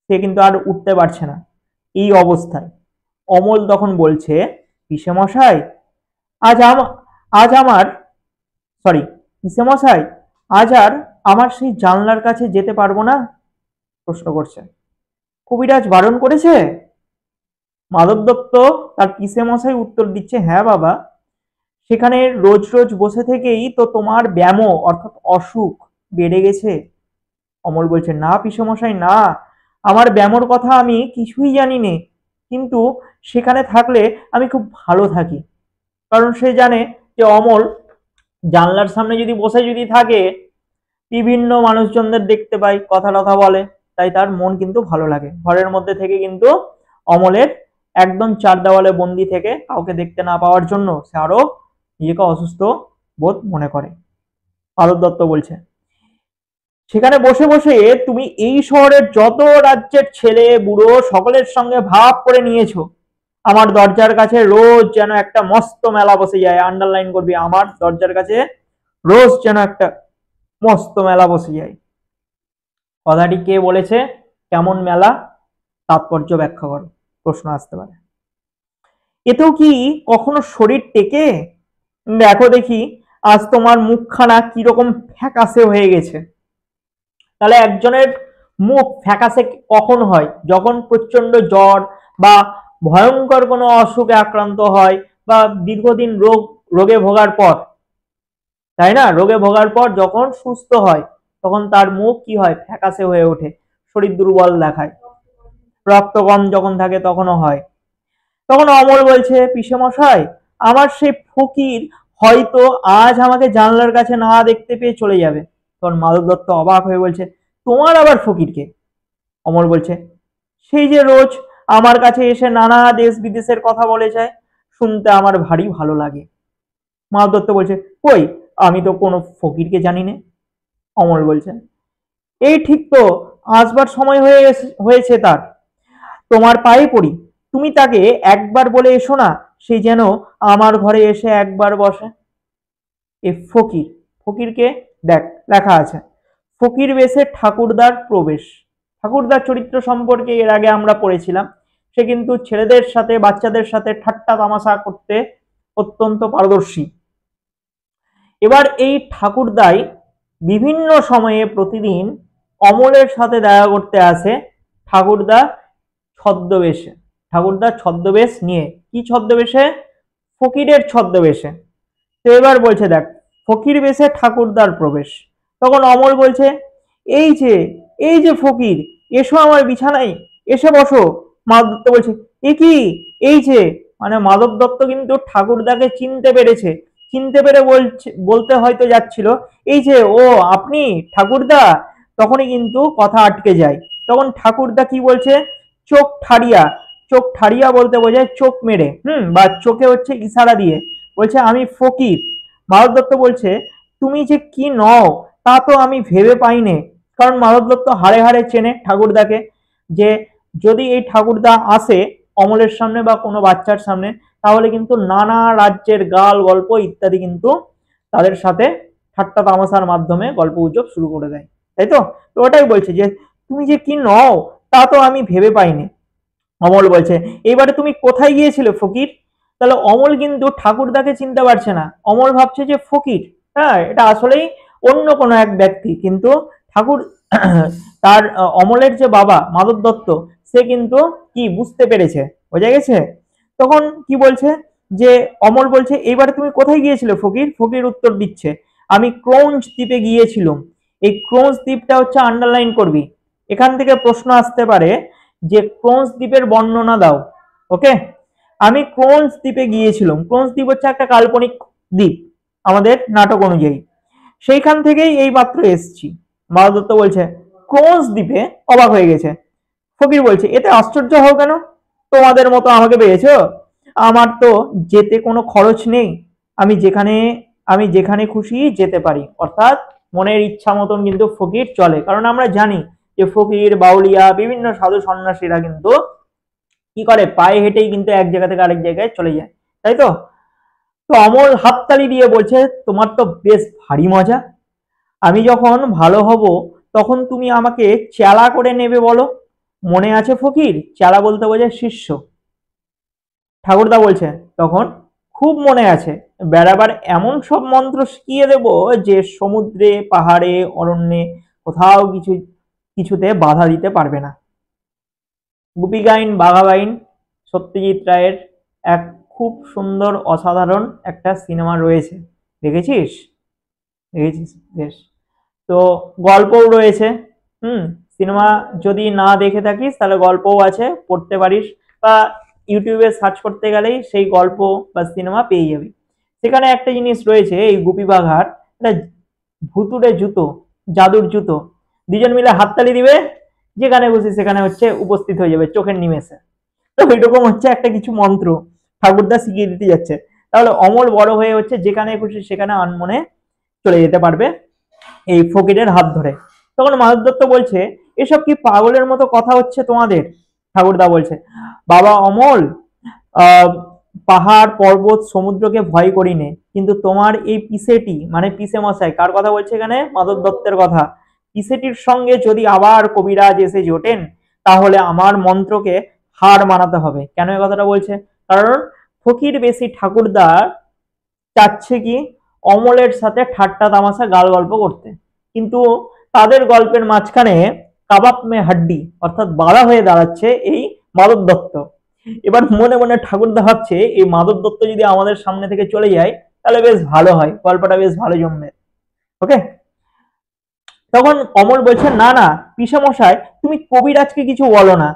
সে কিন্তু আর উঠতে পারছে না। এই অবস্থায় অমল তখন বলছে, পিসেমশাই আজ আমার পিসেমশাই আজ আর আমার সেই জানলার কাছে যেতে পারবো না, প্রশ্ন করছে। কবিরাজ বারণ করেছে? মাধব দত্ত তার পিসেমশাই উত্তর দিচ্ছে, হ্যাঁ বাবা, সেখানে রোজ রোজ বসে থেকেই তো তোমার ব্যামো অর্থাৎ অসুখ বেড়ে গেছে। অমল বলছে, না পিসেমশাই না, আমার ব্যামোর কথা আমি কিছুই জানি নে, কিন্তু সেখানে থাকলে আমি খুব ভালো থাকি। কারণ সে জানে যে অমল জানলার সামনে যদি বসে যদি থাকে, বিভিন্ন মানুষজনদের দেখতে পায়, কথা টথা বলে, তাই তার মন কিন্তু ভালো লাগে। ঘরের মধ্যে থেকে কিন্তু অমলের একদম চার দেওয়ালে বন্দি থেকে কাউকে দেখতে না পাওয়ার জন্য সে আরো নিজেকে অসুস্থ বোধ মনে করে। মাধব দত্ত বলছে, সেখানে বসে বসে তুমি এই শহরের যত রাজ্যের ছেলে বুড়ো সকলের সঙ্গে ভাব করে নিয়েছো। আমার দরজার কাছে রোজ যেন একটা মস্ত মেলা বসে যায়, আন্ডারলাইন করবি, আমার দরজার কাছে রোজ যেন একটা মস্ত মেলা বসে যায়। কথাটি কে বলেছে, কেমন মেলা, তাৎপর্য ব্যাখ্যা করো, প্রশ্ন আসতে পারে। এতেও কি কখনো শরীর টেকে? দেখো দেখি আজ তোমার মুখখানা কিরকম ফ্যাকাশে হয়ে গেছে। তাহলে একজনের মুখ ফ্যাকাশে কখন হয়, যখন প্রচন্ড জ্বর বা ভয়ঙ্কর কোনো অসুখে আক্রান্ত হয় বা দীর্ঘদিন রোগে ভোগার পর, তাই না, রোগে ভোগার পর যখন সুস্থ হয় তখন তার মুখ কি হয়, ফ্যাকাশে হয়ে ওঠে, শরীর দুর্বল দেখায়, রক্ত কম যখন থাকে তখনও হয়। তখন অমল বলছে, পিসেমশাই আমার সেই ফকির হয়তো আজ আমাকে জানলার কাছে না দেখতে পেয়ে চলে যাবে। তখন মাধব দত্ত অবাক হয়ে বলছে, তোমার আবার ফকিরকে? অমল বলছে, সেই যে রোজ আমার কাছে এসে নানা দেশ বিদেশের কথা বলে যায়, শুনতে আমার ভারী ভালো লাগে। মাধব দত্ত বলছে, কই আমি তো কোনো ফকিরকে জানি না। অমল বলছে, এই ঠিক তো আসবার সময় হয়েছে তার, তোমার পায়ে পড়ি, তুমি তাকে একবার বলে এসো না, সে যেন আমার ঘরে এসে একবার বসে। এ ফকির, ফকিরকে দেখ লেখা আছে, ফকির বেশে ঠাকুরদার প্রবেশ। ঠাকুরদার চরিত্র সম্পর্কে এর আগে আমরা পড়েছিলাম, সে কিন্তু ছেলেদের সাথে বাচ্চাদের সাথে ঠাট্টা তামাশা করতে অত্যন্ত পারদর্শী। এবার এই ঠাকুরদাই বিভিন্ন সময়ে প্রতিদিন অমলের সাথে দেখা করতে আসে ঠাকুরদা ছদ্মবেশে, ঠাকুরদার ছদ্মবেশ নিয়ে। কি ছদ্মবেশে? ফকিরের ছদ্মবেশে। তো এবার বলছে, দেখ ফকির বেশে ঠাকুরদার প্রবেশ। তখন অমল বলছে, এই যে এই যে ফকির, এসো আমার বিছানায় এসে বসো। মাধব দত্ত বলছে, এ কি, এই যে, মানে মাধব দত্ত কিন্তু ঠাকুরদাকে চিনতে পেরেছে, চিনতে পেরে বলতে হয়তো যাচ্ছিল, এই যে ও আপনি ঠাকুরদা, তখনই কিন্তু কথা আটকে যায়। তখন ঠাকুরদা কি বলছে, চোখ ঠাড়িয়া, চোখ ঠাড়িয়া বলতে বোঝায় চোখ মেরে, বা চোখে হচ্ছে ইশারা দিয়ে বলছে, আমি ফকির। মাধব দত্ত বলছে, তুমি যে কি নও তা তো আমি ভেবে পাইনে। কারণ মাধব দত্ত হাড়ে হাড়ে চেনে ঠাকুরদাকে, যে যদি এই ঠাকুরদা আসে অমলের সামনে বা কোনো বাচ্চার সামনে, তাহলে কিন্তু নানা রাজ্যের গাল গল্প ইত্যাদি কিন্তু তাদের সাথে ঠাট্টা তামাশার মাধ্যমে গল্প গুজব শুরু করে দেয়, তাই তো। তো ওটাই বলছে যে তুমি যে কি নও তা তো আমি ভেবে পাইনি। অমল বলছে, এবারে তুমি কোথায় গিয়েছিলে ফকির? তাহলে অমল কিন্তু ঠাকুরদাকে চিনতে পারছে না, অমল ভাবছে যে ফকির, হ্যাঁ এটা আসলেই অন্য কোনো এক ব্যক্তি, কিন্তু ঠাকুর তার অমলের যে বাবা মাধব দত্ত, সে কিন্তু কি বুঝতে পেরেছে, বোঝা গেছে। তখন কি বলছে, যে অমল বলছে, এইবারে তুমি কোথায় গিয়েছিলে ফকির? ফকির উত্তর দিচ্ছে, আমি ক্রৌঞ্চ দ্বীপে গিয়েছিলাম। এই ক্রৌঞ্চ দ্বীপটা হচ্ছে আন্ডারলাইন করবি, এখান থেকে প্রশ্ন আসতে পারে যে ক্রোঞ্চ দ্বীপের বর্ণনা দাও। ওকে, আমি ক্রোঞ্চ দ্বীপে গিয়েছিলাম। ক্রোঞ্চ দ্বীপ হচ্ছে একটা কাল্পনিক দ্বীপ আমাদের নাটক অনুযায়ী, সেইখান থেকেই এই মাত্র এসছি। মাধব দত্ত বলছে ক্রোঞ্চ দ্বীপে, অবাক হয়ে গেছে। ফকির বলছে এতে আশ্চর্য হও কেন, তোমাদের মতো আমাকে পেয়েছো, আমার তো যেতে কোনো খরচ নেই, আমি যেখানে খুশি যেতে পারি। অর্থাৎ মনের ইচ্ছা মতন কিন্তু ফকির চলে, কারণ আমরা জানি যে ফকির বাউলিয়া বিভিন্ন সাধু সন্ন্যাসীরা কিন্তু কি করে, পায়ে হেঁটেই কিন্তু এক জায়গা থেকে আরেক জায়গায় চলে যায়, তাই তো। তো অমল হাততালি দিয়ে বলছে তোমার তো বেশ ভারী মজা, আমি যখন ভালো হব তখন তুমি আমাকে চেলা করে নেবে বলো, মনে আছে ফকির? চেলা বলতে বোঝায় শিষ্য। ঠাকুরদা বলছে তখন খুব মনে আছে, বেড়াবার এমন সব মন্ত্র শিখিয়ে দেব যে সমুদ্রে পাহাড়ে অরণ্যে কোথাও কিছুতে বাধা দিতে পারবে না। গুপিগাইন বাঘাবাইন সত্যজিৎ রায়ের এক খুব সুন্দর অসাধারণ একটা সিনেমা রয়েছে, দেখেছিস? দেখেছিস, বেশ। তো গল্পও রয়েছে। সিনেমা যদি না দেখে থাকিস তাহলে গল্পও আছে, পড়তে পারিস, বা ইউটিউবে সার্চ করতে গেলেই সেই গল্প বা সিনেমা পেয়ে যাবি। সেখানে একটা জিনিস রয়েছে, এই গুপি বাঘার একটা ভুতুড়ে জুতো, জাদুর জুতো, দুজন মিলে হাততালি দিবে, যেখানে খুশি সেখানে হচ্ছে উপস্থিত হয়ে যাবে চোখের নিমেষে। তো এরকম হচ্ছে একটা কিছু মন্ত্র ঠাকুরদা শিখিয়ে দিতে যাচ্ছে। তাহলে অমল বড় হয়ে হচ্ছে যেখানে খুশি সেখানে আনমনে চলে যেতে পারবে এই ফকিরের হাত ধরে। তখন মাধব দত্ত বলছে এসব কি পাগলের মতো কথা হচ্ছে তোমাদের? ঠাকুরদা বলছে বাবা অমল, পাহাড় পর্বত সমুদ্রকে ভয় করি নে, কিন্তু তোমার এই পিসেটি, মানে পিসে মশাই, কার কথা বলছে এখানে? মাধব দত্তের কথা। পিসেটির সঙ্গে যদি আবার কবিরাজ এসে জোটেন তাহলে আমার মন্ত্রকে হার মানাতে হবে। কেন এই কথাটা বলছে? কারণ ফকির বেশি ঠাকুরদা চাচ্ছে কি অমলের সাথে ঠাট্টা তামাশা গাল গল্প করতে, কিন্তু তাদের গল্পের মাঝখানে কাবাব মে হাড্ডি অর্থাৎ বাধা হয়ে দাঁড়াচ্ছে এই মাধব দত্ত। এবার মনে মনে ঠাকুরদা ভাবছে এই মাধব দত্ত যদি আমাদের সামনে থেকে চলে যায় তাহলে বেশ ভালো হয়, গল্পটা বেশ ভালো জমবে। ওকে, তখন অমল বলছে না না পিসে মশাই, তুমি কবিরাজকে কিছু বলো না,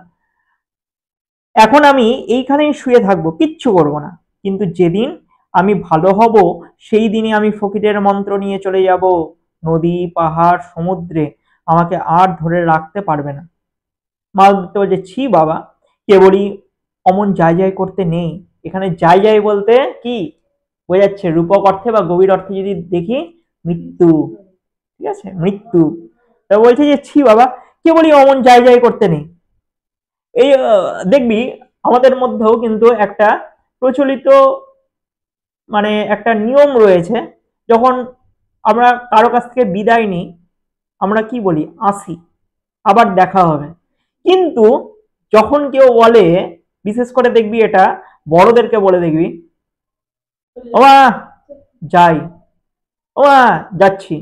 এখন আমি এইখানেই শুয়ে থাকবো, কিচ্ছু করবো না, কিন্তু যেদিন আমি ভালো হব সেই দিনই আমি ফকিরের মন্ত্র নিয়ে চলে যাব, নদী পাহাড় সমুদ্রে আমাকে আর ধরে রাখতে পারবে না। মা বলছে ছি বাবা, কেবলই অমন যাই যাই করতে নেই। এখানে যাই যাই বলতে কি বোঝাচ্ছে? রূপক অর্থে বা গভীর অর্থে যদি দেখি, মৃত্যু, ঠিক আছে, মৃত্যু। তা বলছে যে ছি বাবা, কেবলই অমন যাই যাই করতে নেই। এই দেখবি আমাদের মধ্যেও কিন্তু একটা প্রচলিত মানে একটা নিয়ম রয়েছে, যখন আমরা কারো কাছ থেকে বিদায় নিই আমরা কি বলি? আসি, আবার দেখা হবে। কিন্তু যখন কেউ বলে, বিশেষ করে দেখবি এটা বড়দেরকে বলে দেখবি, ওমা যাই, ওমা যাচ্ছি,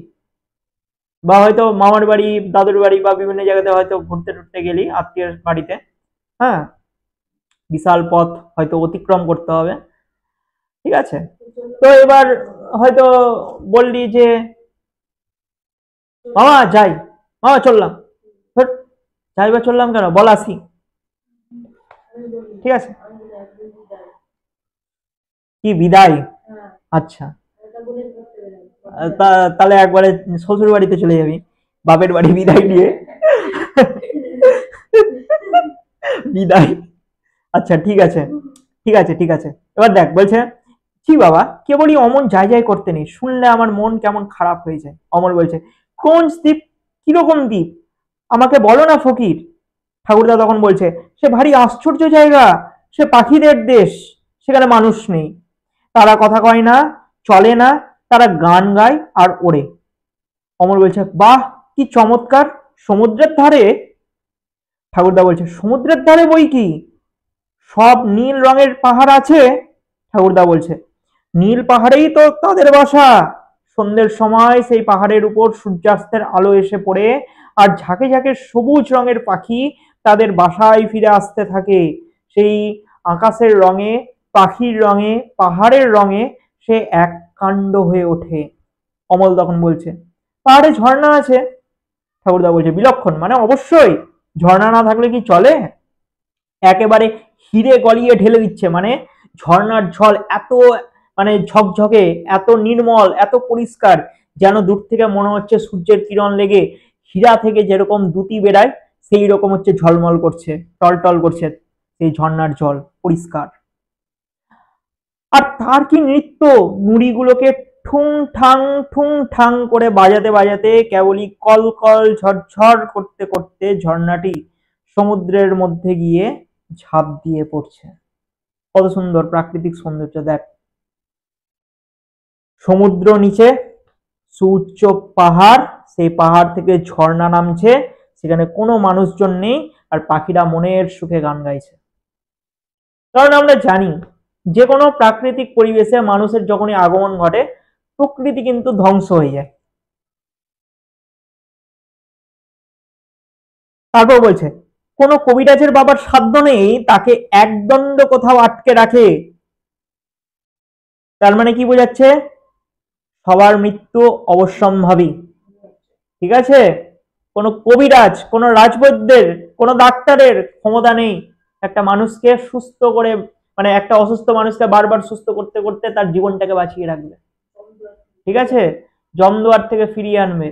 বা হয়তো মামার বাড়ি দাদুর বাড়ি বা বিভিন্ন জায়গাতে হয়তো ঘুরতে টুরতে গেলি আত্মীয়ের বাড়িতে, হ্যাঁ, বিশাল পথ হয়তো অতিক্রম করতে হবে, ঠিক আছে, তো এবার হয়তো বললি যে মামা যাই, মামা চললাম, যাই বা চললাম কেন, বল আসি, ঠিক আছে, কি বিদায়? আচ্ছা, তাহলে একবারে শ্বশুর বাড়িতে চলে যাবি, বাপের বাড়ি বিদায় নিয়ে বিদায়। আচ্ছা ঠিক আছে, ঠিক আছে, ঠিক আছে। এবার দেখ বলছে কি বাবা, কেবলই অমন যাই যাই করতে নেই, শুনলে আমার মন কেমন খারাপ হয়ে যায়। অমর বলছে কোন দ্বীপ, কিরকম দ্বীপ, আমাকে বলো না ফকির। ঠাকুরদা তখন বলছে সে ভারী আশ্চর্য জায়গা, সে পাখিদের দেশ, সেখানে মানুষ নেই, তারা কথা কয় না, চলে না, তারা গান গায় আর ওড়ে। অমর বলছে বাহ কি চমৎকার, সমুদ্রের ধারে? ঠাকুরদা বলছে সমুদ্রের ধারে বই কি, সব নীল রঙের পাহাড় আছে। ঠাকুরদা বলছে নীল পাহাড়েই তো তাদের বাসা, সন্ধ্যের সময় সেই পাহাড়ের উপর সূর্যাস্তের আলো এসে পড়ে আর ঝাঁকে ঝাঁকে সবুজ রঙের পাখি তাদের বাসায় ফিরে আসতে থাকে, সেই আকাশের রঙে, পাখির রঙে, পাহাড়ের রঙে সে এক কাণ্ড হয়ে ওঠে। অমল তখন বলছে পাহাড়ে ঝর্ণা আছে? ঠাকুরদা বলছে বিলক্ষণ, মানে অবশ্যই, ঝর্ণা না থাকলে কি চলে? একেবারে হিরে গলিয়ে ঢেলে দিচ্ছে, মানে ঝর্ণার জল এত মানে ঝকঝকে, এত নির্মল, এত পরিষ্কার, যেন দূর থেকে মনে হচ্ছে সূর্যের কিরণ লেগে হীরা থেকে যেরকম দ্যুতি বেরায় সেই রকম হচ্ছে ঝলমল করছে, টলটল করছে সেই ঝর্ণার জল পরিষ্কার। আর তার কি নৃত্য, নুড়িগুলোকে ঠুং ঠাং করে বাজাতে বাজাতে কেবলই কল কল ঝরঝর করতে করতে ঝর্ণাটি সমুদ্রের মধ্যে গিয়ে ঝাঁপ দিয়ে পড়ছে। কত সুন্দর প্রাকৃতিক সৌন্দর্য দেখ, সমুদ্র নিচে, সুউচ্চ পাহাড়, সেই পাহাড় থেকে ঝর্ণা নামছে, সেখানে কোনো মানুষজন নেই, আর পাখিরা মনের সুখে গান গাইছে। কারণ আমরা জানি যে কোনো প্রাকৃতিক পরিবেশে মানুষের যখনই আগমন ঘটে প্রকৃতি কিন্তু ধ্বংস হয়ে যায়। তারপর বলছে কোনো কবিরাজের বাবার সাধ্য নেই তাকে একদণ্ড কোথাও আটকে রাখে। তার মানে কি বোঝাচ্ছে? সবার মৃত্যু অবশ্যম্ভাবী, ঠিক আছে? কোনো কবিরাজ, কোনো রাজবৈদ্যের, কোনো ডাক্তারের ক্ষমতা নেই একটা মানুষকে সুস্থ করে, মানে একটা অসুস্থ মানুষকে বারবার সুস্থ করতে করতে তার জীবনটাকে বাঁচিয়ে রাখবে, ঠিক আছে, জমদুয়ার থেকে ফিরিয়ে আনবে।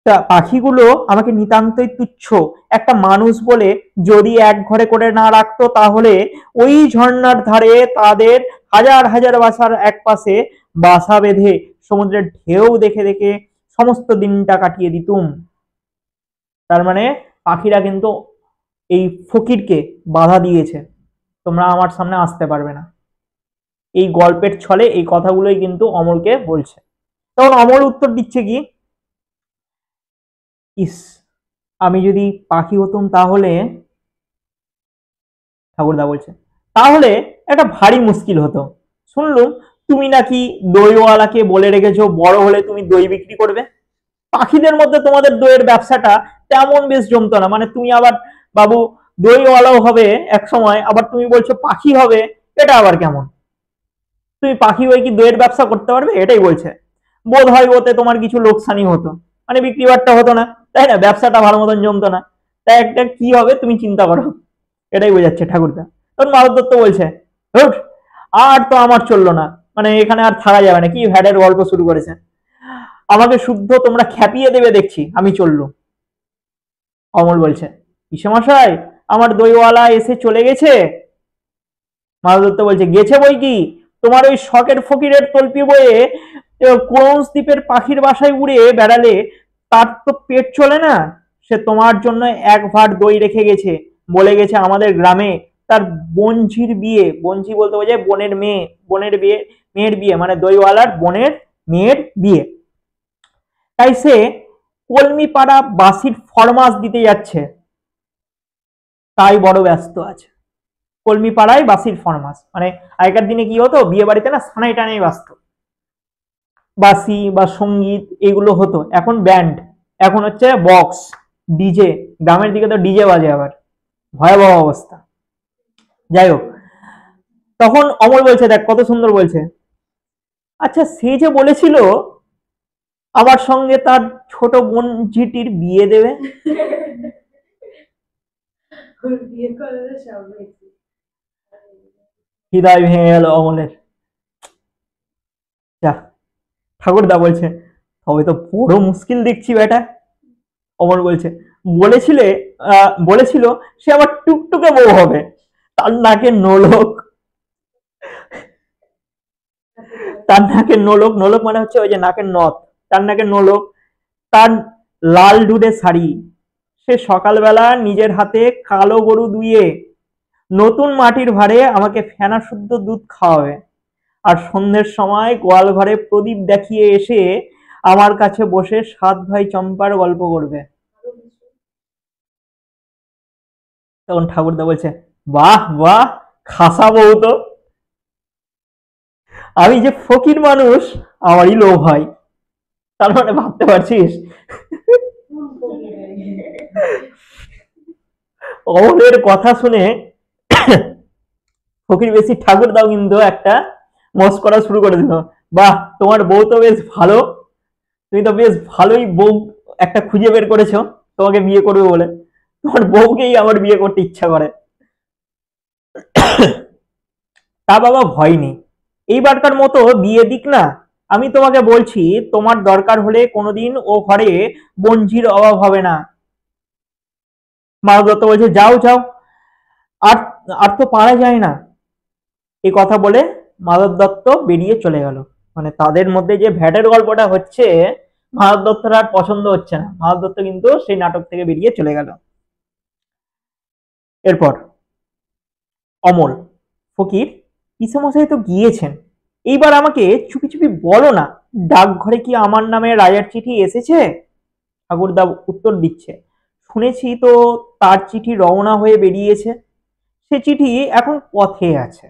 তা পাখিগুলো আমাকে নিতান্তই তুচ্ছ একটা মানুষ বলে যদি এক ঘরে করে না রাখতো, তাহলে ওই ঝর্ণার ধারে তাদের হাজার হাজার বাসার এক পাশে বাসা বেঁধে সমুদ্রের ঢেউ দেখে দেখে সমস্ত দিনটা কাটিয়ে দিতুম। তার মানে পাখিরা কিন্তু এই ফকিরকে বাধা দিয়েছে, তোমরা আমার সামনে আসতে পারবে না। এই গল্পের ছলে এই কথাগুলোই কিন্তু অমলকে বলছে। তখন অমল উত্তর দিচ্ছে কি, ইস আমি যদি পাখি হতুম তাহলে, ঠাকুরদা বলছে তাহলে একটা ভারী মুশকিল হতো। শুনলুম তুমি নাকি দইওয়ালাকে বলে রেখেছো বড় হলে তুমি দই বিক্রি করবে। পাখিদের মধ্যে তোমাদের দইয়ের ব্যবসাটা তেমন বেশ জমতো না, মানে তুমি আবার বাবু দইওয়ালাও হবে এক সময়, আবার তুমি বলছো পাখি হবে, এটা আবার কেমন? তুমি পাখি হয়ে কি দইয়ের ব্যবসা করতে পারবে? এটাই বলছে। বোধ হয় ওতে তোমার কিছু লোকসানি হতো, মানে বিক্রি বাট্টা হতো না, তাই না? ব্যবসাটা ভালো মতন জমতো না, তাই একটা কি হবে তুমি চিন্তা করো, এটাই বোঝাচ্ছে ঠাকুরদা। তখন মাধব দত্ত বলছে আর তো আমার চললো না, মানে এখানে আর থাকা যাবে না, কি ভ্যাডের গল্প শুরু করেছে, আমাকে শুদ্ধ তোমরা খ্যাপিয়ে দেবে দেখছি, আমি চললু। অমল বলছে পিসেমশাই আমার দইওয়ালা এসে চলে গেছে। মাধব দত্ত বলছে গেছে বই কি, তোমার ওই শখের ফকিরের তল্পি বয়ে ক্রোঞ্চ দ্বীপের পাখির বাসায় উড়ে বেড়ালে তার তো পেট চলে না, সে তোমার জন্য এক ভাঁড় দই রেখে গেছে, বলে গেছে আমাদের গ্রামে তার বঞ্ঝির বিয়ে, বঞ্ঝি বলতে বোঝায় বোনের মেয়ে, বোনের বিয়ে, মেয়ের বিয়ে, মানে দইওয়ালার বোনের মেয়ের বিয়ে, তাই সে কলমি পাড়া বাসির ফরমাস দিতে যাচ্ছে, তাই বড় ব্যস্ত আছে। কলমি পাড়ায় বাসির ফরমাস, মানে আগেকার দিনে কি হতো বিয়ে বাড়িতে না সানাই টানাই বাজতো, বাসি বা সঙ্গীত এগুলো হতো, এখন ব্যান্ড, এখন হচ্ছে বক্স, ডিজে, গ্রামের দিকে তো ডিজে বাজে আবার, ভয়াবহ অবস্থা। যাই হোক, তখন অমল বলছে দেখ কত সুন্দর বলছে, আচ্ছা সে যে বলেছিল আমার সঙ্গে তার ছোট বোন ঝিটির বিয়ে দেবে, হৃদয় ভেঙে গেল অমলের। যা, ঠাকুরদা বলছে তবে তো বড় মুশকিল দেখছি বেটা। অমর বলছে বলেছিলে, বলেছিল সে আবার টুকটুকে বউ হবে, তার নাকে নোলক, তার নাকের নোলক, নোলক মানে হচ্ছে ওই যে নাকের নথ, তার নাকের নোলক, তার লাল ডুডে শাড়ি, সে সকালবেলা নিজের হাতে কালো গরু দুইয়ে নতুন মাটির ভারে আমাকে ফেনা শুদ্ধ দুধ খাওয়াবে, আর সন্ধ্যের সময় গোয়াল ঘরে প্রদীপ দেখিয়ে এসে আমার কাছে বসে সাত ভাই চম্পার গল্প করবে। তখন ঠাকুরদা বলছে বাহ বাহ, খাসা বউ তো, আমি যে ফকির মানুষ আমারই লোভ হয়। তার মানে ভাবতে পারছিস অমলের কথা শুনে ফকির বেশি ঠাকুরদাও কিন্তু একটা মস্করা শুরু করে দিল, বাহ তোমার বউ তো বেশ ভালো, তুমি তো বেশ ভালোই বউ একটা খুঁজে বের করেছো তোমাকে বিয়ে করবে বলে, তোমার বউকেই আমার বিয়ে করতে ইচ্ছা করে। তা বাবা ভয় নেই, এইবারকার মতো বিয়ে দিক না। আমি তোমাকে বলছি, তোমার দরকার হলে কোনোদিন ও ঘরে বঞ্জির অভাব হবে না। মাধব দত্ত বলছে, যাও যাও, আর আর তো পারা যায় না। এই কথা বলে মাধব দত্ত বেরিয়ে চলে গেল। মানে তাদের মধ্যে যে ভ্যাটের গল্পটা হচ্ছে, মাধব দত্তর আর পছন্দ হচ্ছে না। মাধব দত্ত কিন্তু সেই নাটক থেকে বেরিয়ে চলে গেল। এরপর অমল, ফকির, পিসেমশাই তো গিয়েছেন, এইবার আমাকে চুপি চুপি বলো না, ডাকঘরে কি আমার নামে রাজার চিঠি এসেছে? ঠাকুরদা উত্তর দিচ্ছে, শুনেছি তো তার চিঠি রওনা হয়ে বেরিয়েছে, সে চিঠি এখন পথে আছে।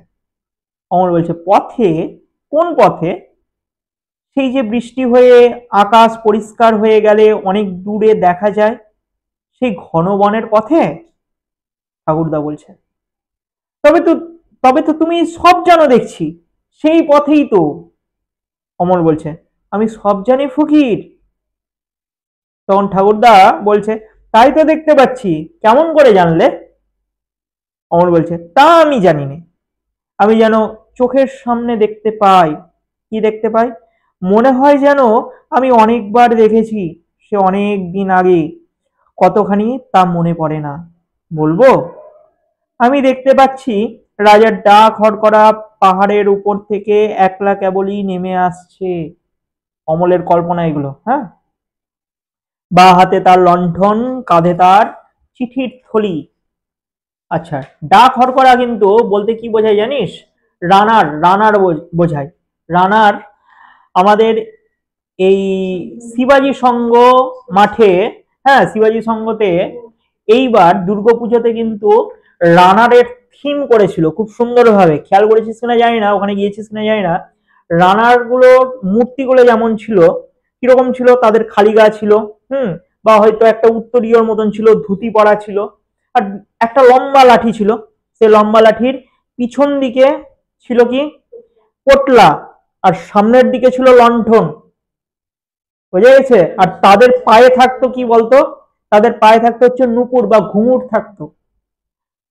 অমর বলছে, পথে? কোন পথে? সেই যে বৃষ্টি হয়ে আকাশ পরিষ্কার হয়ে গেলে অনেক দূরে দেখা যায়, সেই ঘন বনের পথে। ঠাকুরদা বলছে, তবে তো তবে তো তুমি সব জানো দেখছি, সেই পথেই তো। অমল বলছে, আমি সব জানি ফকির। তখন ঠাকুরদা বলছে, তাই তো দেখতে পাচ্ছি, কেমন করে জানলে? অমল বলছে, তা আমি জানি না, আমি যেন চোখের সামনে দেখতে পাই। কি দেখতে পাই? মনে হয় যেন আমি অনেকবার দেখেছি, সে অনেক দিন আগে, কতখানি তা মনে পড়ে না। বলবো? আমি দেখতে পাচ্ছি রাজার ডাক হরকরা পাহাড়ের উপর থেকে একলা কেবলই নেমে আসছে। অমলের কল্পনা এগুলো, হ্যাঁ। বা হাতে তার লণ্ঠন, কাঁধে তার চিঠির থলি। আচ্ছা, ডাক হরকরা কিন্তু বলতে কি বোঝায় জানিস? রানার, রানার বোঝায়। রানার আমাদের এই শিবাজি সংঘ মাঠে, হ্যাঁ, শিবাজি সংঘতে এইবার দুর্গাপুজোতে কিন্তু রানারের থিম করেছিল খুব সুন্দরভাবে। খেয়াল করেছিস কিনা জানি না, ওখানে গিয়েছিস কিনা জানি না। রানার গুলোর মূর্তিগুলো যেমন ছিল, কিরকম ছিল, তাদের খালি গা ছিল, হুম, বা হয়তো একটা উত্তরীয়র মতন ছিল, ধুতি পরা ছিল, আর একটা লম্বা লাঠি ছিল। সেই লম্বা লাঠির পিছন দিকে ছিল কি, পোটলা, আর সামনের দিকে ছিল লণ্ঠন। বোঝা গেছে? আর তাদের পায়ে থাকতো কি বলতো? তাদের পায়ে থাকতো হচ্ছে নুপুর বা ঘুঙুর থাকতো।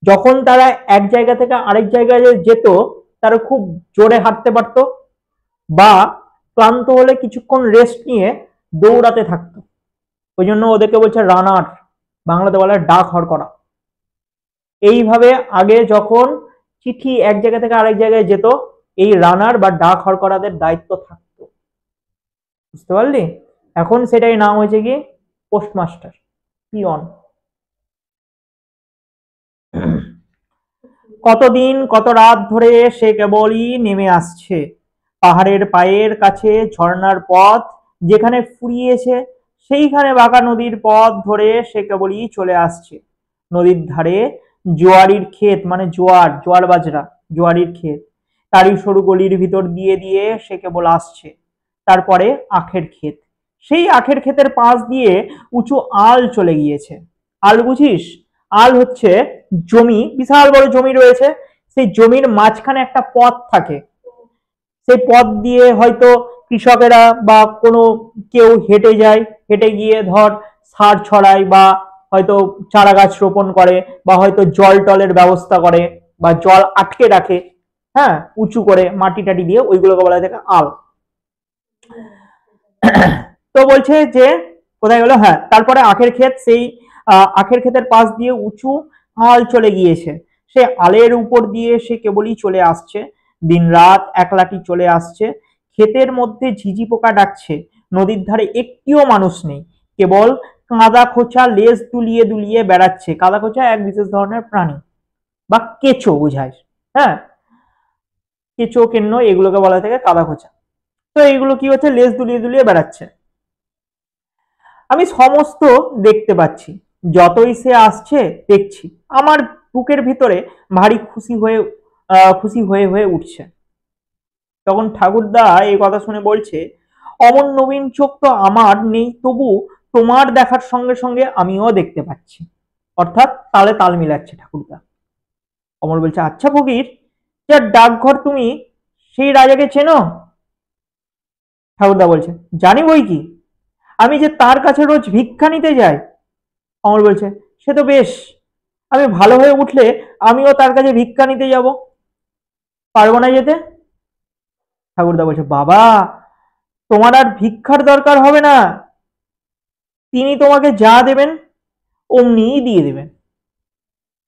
যখন তারা এক জায়গা থেকে আরেক জায়গায় যেত, তারা খুব জোরে হাঁটতে পারতো, বা ক্লান্ত হলে কিছুক্ষণ রেস্ট নিয়ে দৌড়াতে থাকতো। ওই জন্য ওদেরকে বলছে রানার, বাংলাতে বলে ডাক হরকরা। এইভাবে আগে যখন চিঠি এক জায়গা থেকে আরেক জায়গায় যেত, এই রানার বা ডাক হরকরাদের দায়িত্ব থাকতো। বুঝতে পারলি? এখন সেটাই নাম হয়েছে কি, পোস্টমাস্টার, পিয়ন। কতদিন কত রাত ধরে সে কেবলই নেমে আসছে, পাহাড়ের পায়ের কাছে ঝর্ণার পথ যেখানে ফুরিয়েছে, সেইখানে বাঁকা নদীর পথ ধরে সে কেবলই চলে আসছে। নদীর ধারে জোয়ারির ক্ষেত, মানে জোয়ার, জোয়ার বাজরা, জোয়ারির ক্ষেত, তারই সরু গলির ভিতর দিয়ে দিয়ে সে কেবল আসছে। তারপরে আখের ক্ষেত, সেই আখের ক্ষেতের পাশ দিয়ে উঁচু আল চলে গিয়েছে। আল বুঝিস? আল হচ্ছে জমি, বিশাল বড় জমি রয়েছে, সেই জমির মাঝখানে একটা পথ থাকে, সেই পথ দিয়ে হয়তো কৃষকেরা বা কোনো কেউ হেঁটে যায়, হেঁটে গিয়ে ধর সার ছড়ায়, বা হয়তো চারা গাছ রোপণ করে, বা হয়তো জল টলের ব্যবস্থা করে, বা জল আটকে রাখে, হ্যাঁ, উঁচু করে মাটি টাটি দিয়ে, ওইগুলোকে বলা থাকে আল। তো বলছে যে কোথায় গেল, হ্যাঁ, তারপরে আখের ক্ষেত, সেই আখের ক্ষেতের পাশ দিয়ে উঁচু আল চলে গিয়েছে, সে আলের উপর দিয়ে সে কেবলই চলে আসছে, দিন রাত একলাটি চলে আসছে। ক্ষেতের মধ্যে ঝিঝি পোকা ডাকছে, নদীর ধারে একটিও মানুষ নেই, কেবল কাদা খোঁচা লেজ দুলিয়ে দুলিয়ে বেড়াচ্ছে। কাদা খোঁচা এক বিশেষ ধরনের প্রাণী, বা কেঁচো বোঝায়, হ্যাঁ, কেঁচো কেন্ন এগুলোকে বলা থাকে কাদা খোঁচা। তো এইগুলো কি হচ্ছে, লেজ দুলিয়ে দুলিয়ে বেড়াচ্ছে। আমি সমস্ত দেখতে পাচ্ছি, যতই সে আসছে দেখছি, আমার বুকের ভিতরে ভারী খুশি হয়ে হয়ে উঠছে। তখন ঠাকুরদা এই কথা শুনে বলছে, অমন নবীন চোখ তো আমার নেই, তবু তোমার দেখার সঙ্গে সঙ্গে আমিও দেখতে পাচ্ছি। অর্থাৎ তালে তাল মিলাচ্ছে ঠাকুরদা। অমর বলছে, আচ্ছা ফকির, যার ডাকঘর তুমি, সেই রাজাকে চেনো? ঠাকুরদা বলছে, জানি বই কি, আমি যে তার কাছে রোজ ভিক্ষা নিতে যাই। অমর বলছে, সে তো বেশ, আমি ভালো হয়ে উঠলে আমিও তার কাছে ভিক্ষা নিতে যাব, পারবো না যেতে? ঠাকুরদা বলছে, বাবা তোমার আর ভিক্ষার দরকার হবে না, তিনি তোমাকে যা দেবেন অমনিই দিয়ে দেবেন।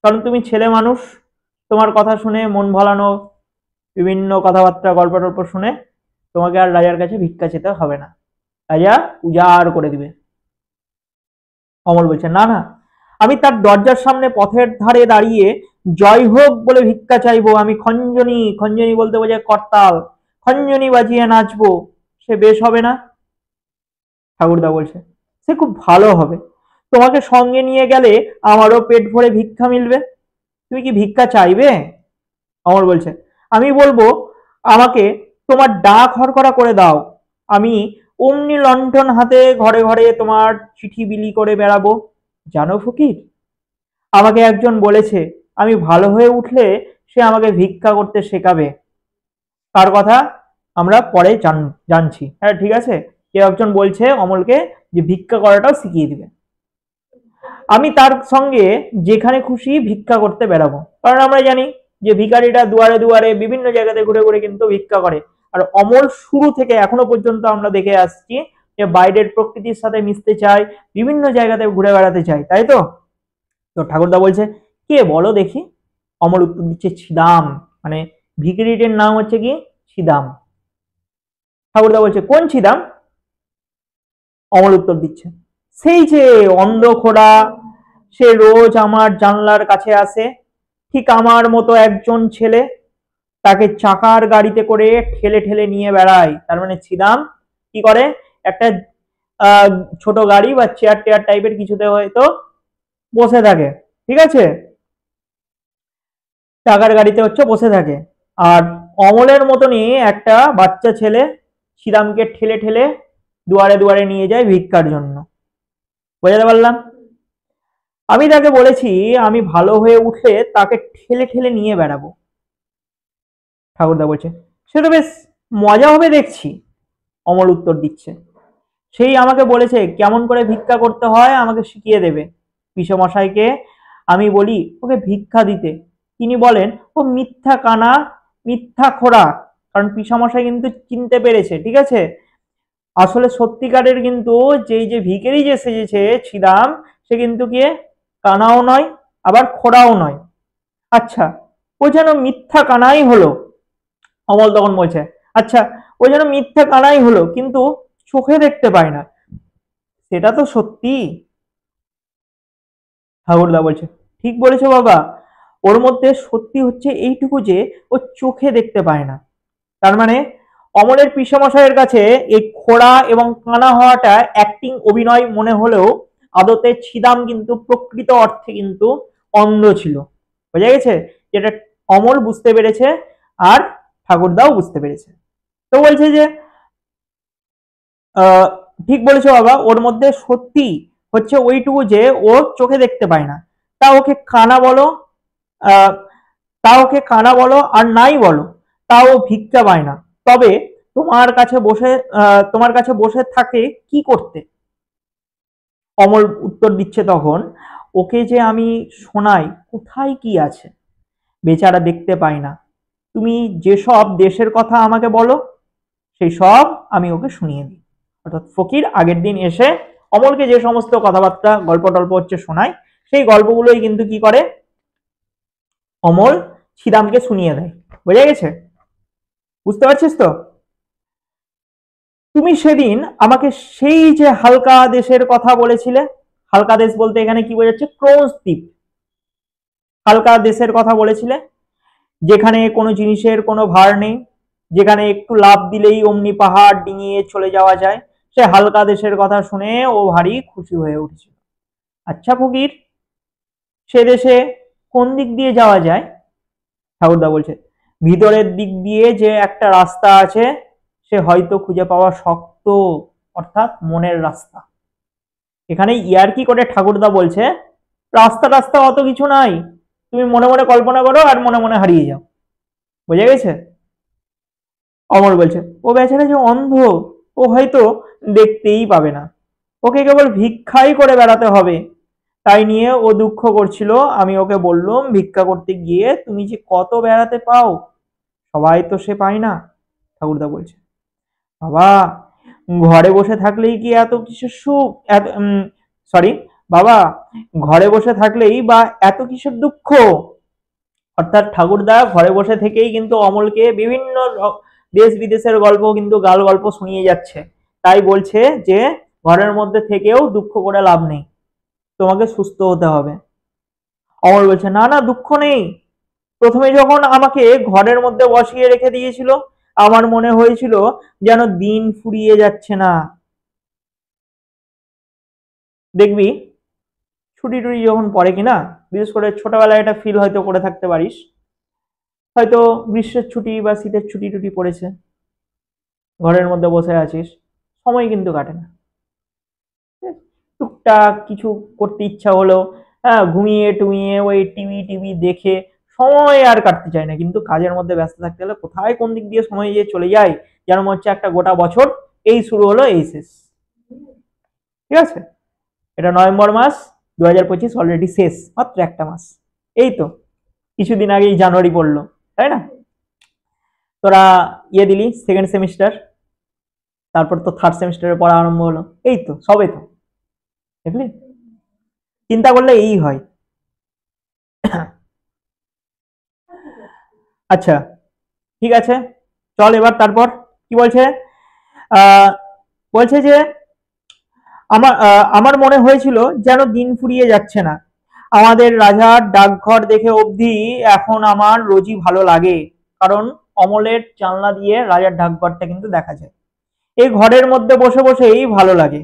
কারণ তুমি ছেলে মানুষ, তোমার কথা শুনে মন ভোলানো, বিভিন্ন কথাবার্তা গল্প টল্প শুনে তোমাকে আর রাজার কাছে ভিক্ষা চেতে হবে না, রাজা উজাড় করে দিবে। অমল বলছে, না না, আমি তার দরজার সামনে পথের ধারে দাঁড়িয়ে জয় হোক বলে ভিক্ষা চাইবো, আমি খঞ্জনি, খঞ্জনি বলতে বোঝায় করতাল, খঞ্জনি বাজিয়ে নাচবো, সে বেশ হবে না? ঠাকুরদা বলছে, সে খুব ভালো হবে, তোমাকে সঙ্গে নিয়ে গেলে আমারও পেট ভরে ভিক্ষা মিলবে। তুমি কি ভিক্ষা চাইবে? অমর বলছে, আমি বলবো আমাকে তোমার ডাক হরকরা করে দাও, আমি অমনি লণ্ঠন হাতে ঘরে ঘরে তোমার চিঠি বিলি করে বেড়াবো। জানো ফকির, আমাকে একজন বলেছে আমি ভালো হয়ে উঠলে সে আমাকে ভিক্ষা করতে শেখাবে। তার কথা আমরা পরে জানছি। হ্যাঁ ঠিক আছে, কেউ একজন বলছে অমলকে যে ভিক্ষা করাটাও শিখিয়ে দিবে। আমি তার সঙ্গে যেখানে খুশি ভিক্ষা করতে বেড়াবো, কারণ আমরা জানি যে ভিখারিটা দুয়ারে দুয়ারে বিভিন্ন জায়গাতে ঘুরে ঘুরে কিন্তু ভিক্ষা করে। আর অমল শুরু থেকে এখনো পর্যন্ত আমরা দেখে আসছি যে বাইরের প্রকৃতির সাথে মিশতে চায়, বিভিন্ন জায়গাতে ঘুরে বেড়াতে চায়, তাই তো? তো ঠাকুরদা বলছে, কে বলো দেখি? অমল উত্তর দিচ্ছে, ছিদাম, মানে ভিখারিটির নাম হচ্ছে কি ছিদাম। ঠাকুরদা বলছে, কোন ছিদাম? অমল উত্তর দিচ্ছে, সেই যে অন্ধ খোড়া, সে রোজ আমার জানলার কাছে আসে, ঠিক আমার মতো একজন ছেলে, তাকে চাকার গাড়িতে করে ঠেলে ঠেলে নিয়ে বেড়ায়। তার মানে ছিদাম কি করে, একটা আহ, ছোট গাড়ি বা চেয়ার টেয়ার টাইপের কিছুতে হয়তো বসে থাকে, ঠিক আছে, চাকার গাড়িতে হচ্ছে বসে থাকে। আর অমলের মতনই একটা বাচ্চা ছেলে ছিদামকে ঠেলে ঠেলে দুয়ারে দুয়ারে নিয়ে যায় ভিক্ষার জন্য। বোঝাতে পারলাম? আমি তাকে বলেছি আমি ভালো হয়ে উঠলে তাকে ঠেলে ঠেলে নিয়ে বেড়াবো। ঠাকুরদা বলছে, সে তো বেশ মজা হবে দেখছি। অমল উত্তর দিচ্ছে, সেই আমাকে বলেছে কেমন করে ভিক্ষা করতে হয় আমাকে শিখিয়ে দেবে। পিসমশাইকে আমি বলি ওকে ভিক্ষা দিতে, তিনি বলেন ও মিথ্যা কানা, মিথ্যা খোড়া। কারণ পিসমশাই কিন্তু চিনতে পেরেছে, ঠিক আছে, আসলে সত্যিকারের কিন্তু যেই যে ভিখারি যে সেজেছে ছিদাম, সে কিন্তু কে কানাও নয় আবার খোড়াও নয়। আচ্ছা, ও যেন মিথ্যা কানাই হলো। অমল তখন বলছে, আচ্ছা, ও যেন মিথ্যা কানাই হলো, কিন্তু চোখে দেখতে পায় না, সেটা তো সত্যি। ঠাকুরদা বলছে, ঠিক বলেছো বাবা, ওর মধ্যে সত্যি হচ্ছে এইটুকু যে ও চোখে দেখতে পায় না। তার মানে অমলের পিসমশাইয়ের কাছে এই খোড়া এবং কানা হওয়াটা অ্যাক্টিং অভিনয় মনে হলেও আদতে ছিদাম কিন্তু প্রকৃত অর্থে কিন্তু অন্ধ ছিল। বোঝা গেছে? যেটা অমল বুঝতে পেরেছে আর ঠাকুরদাও বুঝতে পেরেছে। তো বলছে যে আহ, ঠিক বলেছো বাবা, ওর মধ্যে সত্যি হচ্ছে ওইটুকু যে ও চোখে দেখতে পায় না। তা ওকে কানা বলো, আহ, তা ওকে কানা বলো আর নাই বলো, তাও ভিক্ষা পায় না। তবে তোমার কাছে বসে তোমার কাছে বসে থাকে কি করতে? অমল উত্তর দিচ্ছে তখন, ওকে যে আমি শোনাই কোথায় কি আছে, বেচারা দেখতে পায় না, তুমি যেসব দেশের কথা আমাকে বলো সেই সব আমি ওকে শুনিয়ে দিই। অর্থাৎ ফকির আগের দিন এসে অমলকে যে সমস্ত কথাবার্তা গল্প টল্প হচ্ছে শোনায়, সেই গল্পগুলোই কিন্তু কি করে অমল ছিদামকে শুনিয়ে দেয়। বোঝা গেছে? বুঝতে পারছিস তো? তুমি সেদিন আমাকে সেই যে হালকা দেশের কথা বলেছিলে, হালকা দেশ বলতে এখানে কি বোঝাচ্ছে, ক্রোজ দ্বীপ, হালকা দেশের কথা বলেছিলে, যেখানে কোনো জিনিসের কোনো ভার নেই, যেখানে একটু লাফ দিলেই অমনি পাহাড় ডিঙিয়ে চলে যাওয়া যায়, সে হালকা দেশের কথা শুনে ও ভারী খুশি হয়ে উঠেছিল। আচ্ছা ফকির, সে দেশে কোন দিক দিয়ে যাওয়া যায়? ঠাকুরদা বলছে, ভিতরের দিক দিয়ে যে একটা রাস্তা আছে সে হয়তো খুঁজে পাওয়া শক্ত, অর্থাৎ মনের রাস্তা। এখানে ইয়ার্কি করে ঠাকুরদা বলছে, রাস্তা রাস্তা অত কিছু নাই, তুমি মনে মনে কল্পনা করো আর মনে মনে হারিয়ে যাও। বোঝা গেছে? অমর বলছে, ও বেচারা যে অন্ধ, ও হয়তো দেখতেই পাবে না, ওকে কেবল ভিক্ষাই করে বেড়াতে হবে, তাই নিয়ে ও দুঃখ করছিল। আমি ওকে বললুম ভিক্ষা করতে গিয়ে তুমি যে কত বেড়াতে পাও, সবাই তো সে পায় না। ঠাকুরদা বলছে, বাবা ঘরে বসে থাকলেই কি এত কিসের সুখ, এত সরি বাবা, ঘরে বসে থাকলেই বা এত কিসের দুঃখ। অর্থাৎ ঠাকুরদা ঘরে বসে থেকেই কিন্তু অমলকে বিভিন্ন দেশ বিদেশের গল্প কিন্তু গাল গল্প শুনিয়ে যাচ্ছে। তাই বলছে যে ঘরের মধ্যে থেকেও দুঃখ করে লাভ নেই, তোমাকে সুস্থ হতে হবে। অমল বলছে, না না দুঃখ নেই। প্রথমে যখন আমাকে ঘরের মধ্যে বসিয়ে রেখে দিয়েছিল, আমার মনে হয়েছিল যেন দিন ফুরিয়ে যাচ্ছে না। দেখবি ছুটি টুটি যখন পড়ে কিনা, বিশেষ করে ছোটবেলায় এটা ফিল হয়তো করে থাকতে পারিস, হয়তো গ্রীষ্মের ছুটি বা শীতের ছুটি টুটি পড়েছে, ঘরের মধ্যে বসে আছিস, সময় কিন্তু কাটে না। টুকটাক কিছু করতে ইচ্ছা হলো, হ্যাঁ ঘুমিয়ে টুমিয়ে ওই টিভি টিভি দেখে সময় আর কাটতে চায় না। কিন্তু কাজের মধ্যে ব্যস্ত থাকতে গেলে কোথায় কোন দিক দিয়ে সময় যে চলে যায় যেন মনে হচ্ছে একটা গোটা বছর এই শুরু হলো এই শেষ। ঠিক আছে, এটা নভেম্বর মাস 2025 অলরেডি শেষ, মাত্র একটা মাস। এই তো কিছুদিন আগেই জানুয়ারি পড়লো, তাই না? তোরা দিলি সেকেন্ড সেমিস্টার, তারপর তো থার্ড সেমিস্টারের পড়া আরম্ভ হলো, এই তো সবে তো দেখলি, চিন্তা করলে এই হয়। আচ্ছা ঠিক আছে, চল এবার তারপর কি বলছে। বলছে যে আমার মনে হয়েছিল যেন দিন ফুরিয়ে যাচ্ছে না। আমাদের রাজার ডাকঘর দেখে অবধি এখন আমার রোজই ভালো লাগে, কারণ অমলের জানলা দিয়ে রাজার ডাকঘরটা কিন্তু দেখা যায়। এই ঘরের মধ্যে বসে বসেই ভালো লাগে।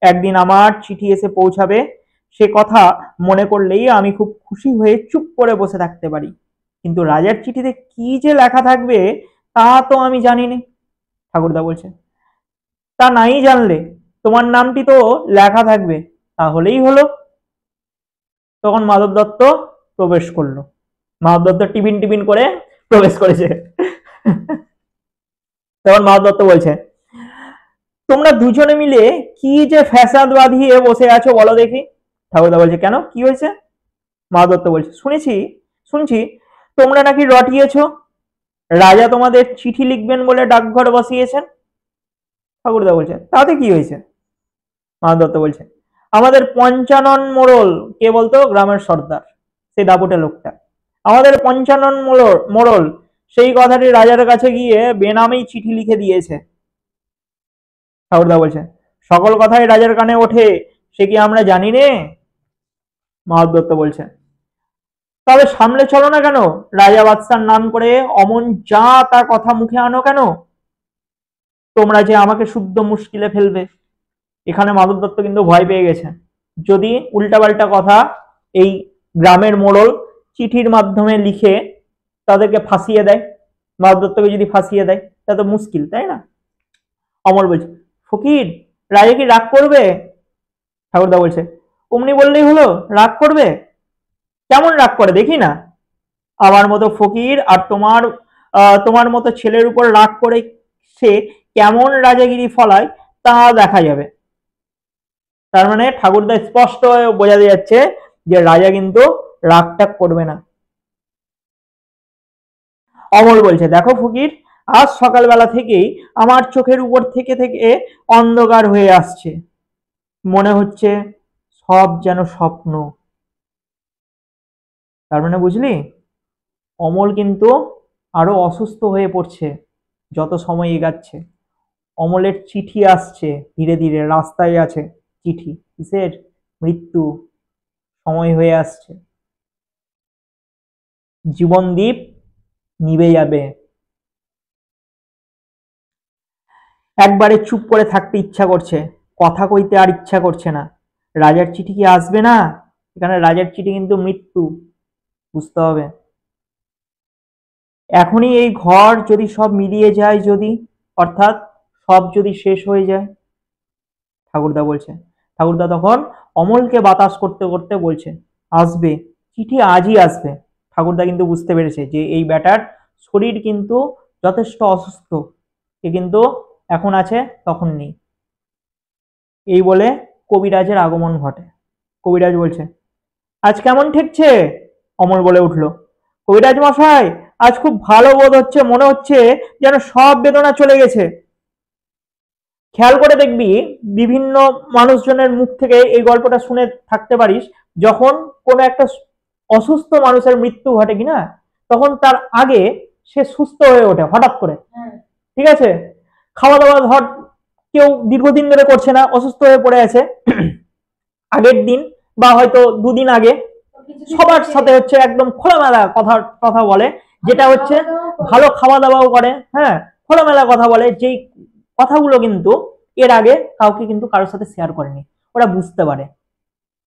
একদিন আমার চিঠি এসে পৌঁছাবে, সে কথা মনে করলেই আমি খুব খুশি হয়ে চুপ করে বসে থাকতে পারি। কিন্তু রাজার চিঠিতে কি যে লেখা থাকবে তা তো আমি জানি না। ঠাকুরদা বলছে, তা নাই জানলে তোমার নামটি তো লেখা থাকবে, তাহলেই হলো। তখন মাধব দত্ত প্রবেশ করলো। মাধব দত্ত টিফিন টিফিন করে প্রবেশ করেছে। তখন মাধব দত্ত বলছে, তোমরা দুজনে মিলে কি যে ফ্যাসাদ বাঁধিয়ে বসে আছো বলো দেখি। ঠাকুরদা বলছে, কেন কি হয়েছে? মাধব দত্ত বলছে, শুনছি তোমরা নাকি রটিয়েছো, রাজা তোমাদের চিঠি লিখবেন বলে ডাকঘর বসিয়েছেন। ঠাকুরদা বলছে, তাতে কি হয়েছে? মাধব দত্ত বলছে, আমাদের পঞ্চানন মোড়ল, কে বলতো? গ্রামের সর্দার, সেই দাপুটে লোকটা, আমাদের পঞ্চানন মোড়ল সেই কথাটি রাজার কাছে গিয়ে বেনামেই চিঠি লিখে দিয়েছে। ঠাকুরদা বলছে, সকল কথাই রাজার কানে ওঠে, সে কি আমরা জানি নে? মাধব দত্ত বলছে, তবে সামলে চলো না কেন? রাজা বাদশার নাম করে অমন যা তা কথা মুখে আনো কেন? তোমরা যে আমাকে শুদ্ধ মুশকিলে ফেলবে। এখানে মাধব দত্ত কিন্তু ভয় পেয়ে গেছে, যদি উল্টাপাল্টা কথা এই গ্রামের মোড়ল চিঠির মাধ্যমে লিখে তাদেরকে ফাঁসিয়ে দেয়, মাধব দত্তকে যদি ফাঁসিয়ে দেয় তা তো মুশকিল, তাই না? অমল বলছে, ফকির রাজা কি রাগ করবে? ঠাকুরদা বলছে, অমনি বললেই হলো, রাগ করবে? কেমন রাগ করে দেখি না। আমার মতো ফকির আর তোমার মতো ছেলের উপর রাগ করে সে কেমন রাজাগিরি ফলায় তা দেখা যাবে। তার মানে ঠাকুরদা স্পষ্ট বোঝাতে যাচ্ছে যে রাজা কিন্তু রাগ টাগ করবে না। অমল বলছে, দেখো ফকির, আজ সকালবেলা থেকেই আমার চোখের উপর থেকে থেকে অন্ধকার হয়ে আসছে, মনে হচ্ছে সব যেন স্বপ্ন। তার মানে বুঝলি, অমল কিন্তু আরো অসুস্থ হয়ে পড়ছে যত সময় এগাচ্ছে। অমলের চিঠি আসছে ধীরে ধীরে, রাস্তায় আছে চিঠি, কিসের? মৃত্যু, সময় হয়ে আসছে, জীবনদীপ নিভে যাবে। একবারে চুপ করে থাকতে ইচ্ছা করছে, কথা কইতে আর ইচ্ছা করছে না। রাজার চিঠি কি আসবে না? এখানে রাজার চিঠি কিন্তু মৃত্যু, বুঝতে হবে। এখনই এই ঘর যদি সব মিলিয়ে যায়, যদি অর্থাৎ সব যদি শেষ হয়ে যায়। ঠাকুরদা বলছে, ঠাকুরদা তখন অমলকে বাতাস করতে করতে বলছে, আসবে, চিঠি আজই আসবে। ঠাকুরদা কিন্তু বুঝতে পেরেছে যে এই ব্যাটার শরীর কিন্তু যথেষ্ট অসুস্থ, সে কিন্তু এখন আছে তখন নেই। এই বলে কবিরাজের আগমন ঘটে। কবিরাজ বলছে, আজ কেমন ঠেকছে? অমল বলে উঠল। কবিরাজ মশাই, আজ খুব ভালো বোধ হচ্ছে, মনে হচ্ছে যেন সব বেদনা চলে গেছে। খেয়াল করে দেখবি বিভিন্ন মানুষজনের মুখ থেকে এই গল্পটা শুনে থাকতে পারিস, যখন কোনো একটা অসুস্থ মানুষের মৃত্যু ঘটে কিনা, তখন তার আগে সে সুস্থ হয়ে ওঠে হঠাৎ করে। ঠিক আছে, খাওয়া দাওয়া ধর কেউ দীর্ঘদিন ধরে করছে না, অসুস্থ হয়ে পড়ে আছে, আগের দিন বা হয়তো দুদিন আগে সবার সাথে হচ্ছে একদম খোলামেলা কথা কথা বলে, যেটা হচ্ছে ভালো খাওয়া দাওয়াও করে, হ্যাঁ, খোলামেলা কথা বলে, যেই কথাগুলো কিন্তু এর আগে কাউকে কিন্তু কারোর সাথে শেয়ার করেনি, ওরা বুঝতে পারে।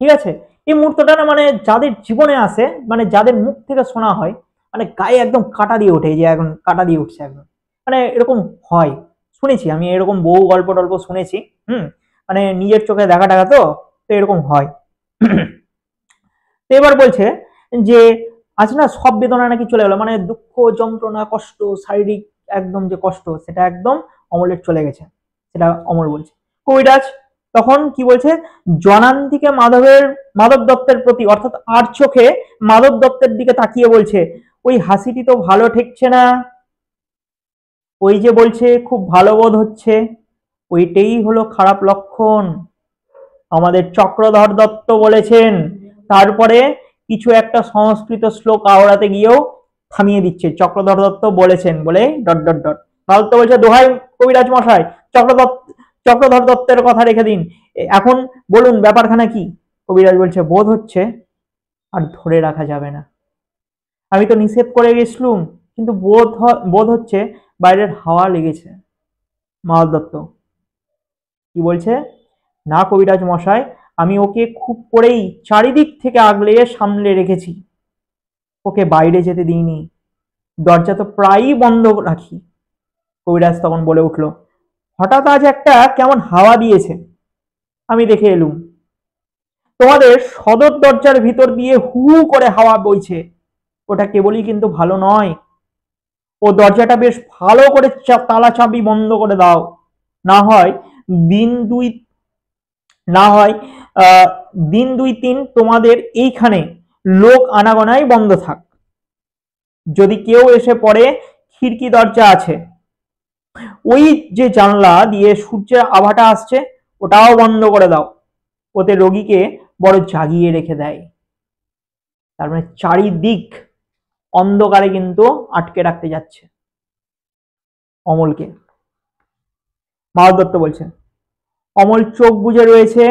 ঠিক আছে, এই মুহূর্তটা না মানে যাদের জীবনে আসে, মানে যাদের মুখ থেকে শোনা হয়, মানে গায়ে একদম কাটা দিয়ে ওঠে, যে এখন কাটা দিয়ে উঠছে একদম, মানে এরকম হয়। শুনেছি আমি এরকম বহু গল্প টল্প শুনেছি, মানে নিজের চোখে দেখা টাকা তো, তো এরকম হয়। তো এবার বলছে যে আজ না সব বেদনা নাকি চলে গেল, মানে দুঃখ যন্ত্রণা কষ্ট শারীরিক একদম যে কষ্ট, সেটা একদম অমলের চলে গেছে, সেটা অমল বলছে। কবিরাজ তখন কি বলছে, জনান্তিকে মাধব দত্তের প্রতি অর্থাৎ আর চোখে মাধব দত্তের দিকে তাকিয়ে বলছে, ওই হাসিটি তো ভালো ঠেকছে না। ওই যে বলছে খুব ভালো বোধ হচ্ছে, ওইটাই হলো খারাপ লক্ষণ। আমাদের চক্রধর দত্ত বলেছেন। তারপরে কিছু একটা সংস্কৃত শ্লোক আওড়াতে গিয়েও থামিয়ে দিচ্ছে, চক্রধর দত্ত বলেছেন বলে ডট ডট ডট। তো বলছে, দোহাই কবিরাজ মশাই, চক্রধর দত্তের কথা রেখে দিন, এখন বলুন ব্যাপারখানা কি। কবিরাজ বলছে, বোধ হচ্ছে আর ধরে রাখা যাবে না। আমি তো নিষেধ করে গেছিলুম, কিন্তু বোধ হচ্ছে বাইরের হাওয়া লেগেছে। মাল দত্ত কি বলছে, না কবিরাজ মশাই, আমি ওকে খুব করেই চারিদিক থেকে আগলে সামলে রেখেছি, ওকে বাইরে যেতে দিইনি, দরজা তো প্রায়ই বন্ধ রাখি। কবিরাজ তখন বলে উঠল, হঠাৎ আজ একটা কেমন হাওয়া দিয়েছে, আমি দেখে এলুম। তোমাদের সদর দরজার ভিতর দিয়ে হু হু করে হাওয়া বইছে, ওটা কেবলই কিন্তু ভালো নয়। ও দরজাটা বেশ ভালো করে তালা চাবি বন্ধ করে দাও, না হয় দিন দুই না হয় দিন দুই তিন তোমাদের এইখানে লোক আনাগোনাই বন্ধ থাক। যদি কেউ এসে পড়ে, খিড়কি দরজা আছে, ওই যে জানলা দিয়ে সূর্যের আভাটা আসছে, ওটাও বন্ধ করে দাও, ওতে রোগীকে বড় জাগিয়ে রেখে দেয়। তার মানে চারিদিক অন্ধকারে কিন্তু আটকে রাখতে যাচ্ছে অমলকে। মাধব দত্ত বলছে, অমল চোখ বুজে রয়েছে,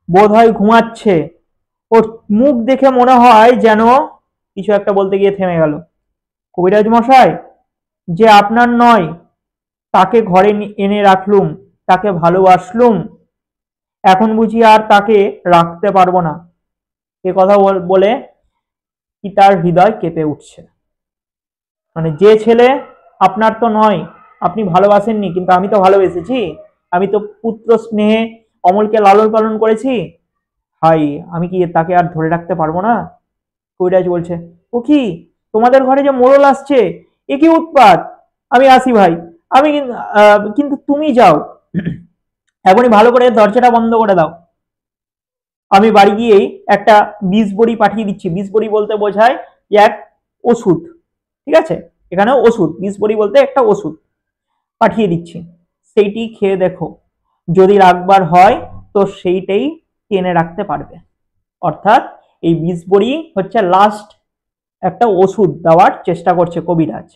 বোধ হয় ঘুমাচ্ছে, ওর মুখ দেখে মনে হয় যেন কিছু একটা বলতে গিয়ে থেমে গেল। কবিরাজ মশাই, যে আপনার নয় তাকে ঘরে এনে রাখলুম, তাকে ভালোবাসলুম, এখন বুঝি আর তাকে রাখতে পারবো না। এ কথা বলে কি তার হৃদয় কেঁপে উঠছে। মানে যে ছেলে আপনার তো নয়, আপনি ভালোবাসেননি, কিন্তু আমি তো ভালোবেসেছি, আমি তো পুত্র স্নেহে অমলকে লালন পালন করেছি, হাই আমি কি তাকে আর ধরে রাখতে পারবো না। কবিরাজ বলছে, ও কি, তোমাদের ঘরে যে মোড়ল আসছে, এ কি উৎপাত, আমি আসি ভাই, আমি কিন্তু তুমি যাও, এখনই ভালো করে দরজাটা বন্ধ করে দাও, আমি বাড়ি গিয়েই একটা বিষ বড়ি পাঠিয়ে দিচ্ছি। বিষ বড়ি বলতে বোঝায় এক ওষুধ, ঠিক আছে, এখানে ওষুধ, বিষ বড়ি বলতে একটা ওষুধ পাঠিয়ে দিচ্ছি, সেইটি খেয়ে দেখো, যদি রাখবার হয় তো সেইটাই টেনে রাখতে পারবে। অর্থাৎ এই বিষ বড়ি হচ্ছে লাস্ট একটা ওষুধ দেওয়ার চেষ্টা করছে কবিরাজ।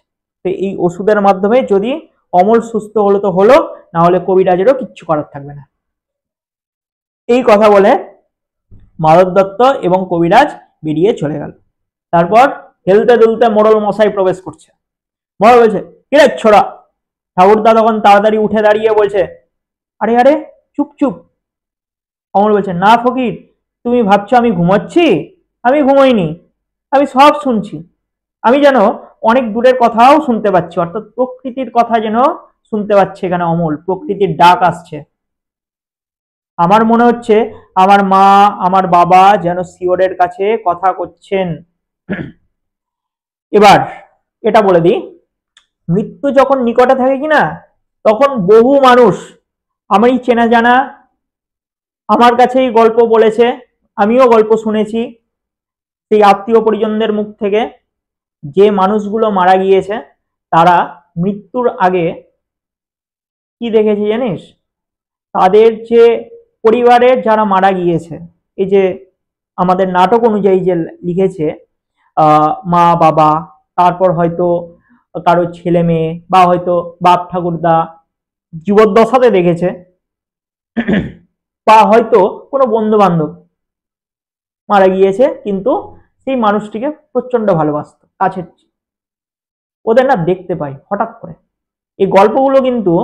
তো এই ওষুধের মাধ্যমে যদি অমল সুস্থ হলো তো হলো, না হলে কবিরাজেরও কিচ্ছু করার থাকবে না। এই কথা বলে মাধব দত্ত এবং কবিরাজ বেরিয়ে চলে গেল। তারপর হেলতে দুলতে মোড়ল মশাই প্রবেশ করছে। মোড়ল বলছে, কিরে ছোড়া। ঠাকুরদা তখন তাড়াতাড়ি উঠে দাঁড়িয়ে বলছে, আরে আরে চুপ চুপ। অমল বলছে, না ফকির, তুমি ভাবছো আমি ঘুমাচ্ছি? আমি ঘুমোইনি, আমি সব শুনছি। আমি যেন অনেক দূরের কথাও শুনতে পাচ্ছি, অর্থাৎ প্রকৃতির কথা যেন শুনতে পাচ্ছে এখানে অমল, প্রকৃতির ডাক আসছে। আমার মনে হচ্ছে আমার মা আমার বাবা যেন শিওরের কাছে কথা করছেন। এবার এটা বলে দিই, মৃত্যু যখন নিকটে থাকে কিনা, তখন বহু মানুষ আমারই চেনা জানা আমার কাছেই গল্প বলেছে, আমিও গল্প শুনেছি, সেই আত্মীয় পরিজনদের মুখ থেকে যে মানুষগুলো মারা গিয়েছে তারা মৃত্যুর আগে কি দেখেছে জানিস, তাদের যে পরিবারের যারা মারা গিয়েছে, এই যে আমাদের নাটক অনুযায়ী যে লিখেছে মা বাবা, তারপর হয়তো কারো ছেলে মেয়ে, বা হয়তো বাপ ঠাকুরদা জীবদ্দশাতে দেখেছে, বা হয়তো কোনো বন্ধু বান্ধব মারা গিয়েছে কিন্তু সেই মানুষটিকে প্রচন্ড ভালোবাসত কাছের, ওদের না দেখতে পাই হঠাৎ করে। এই গল্পগুলো কিন্তু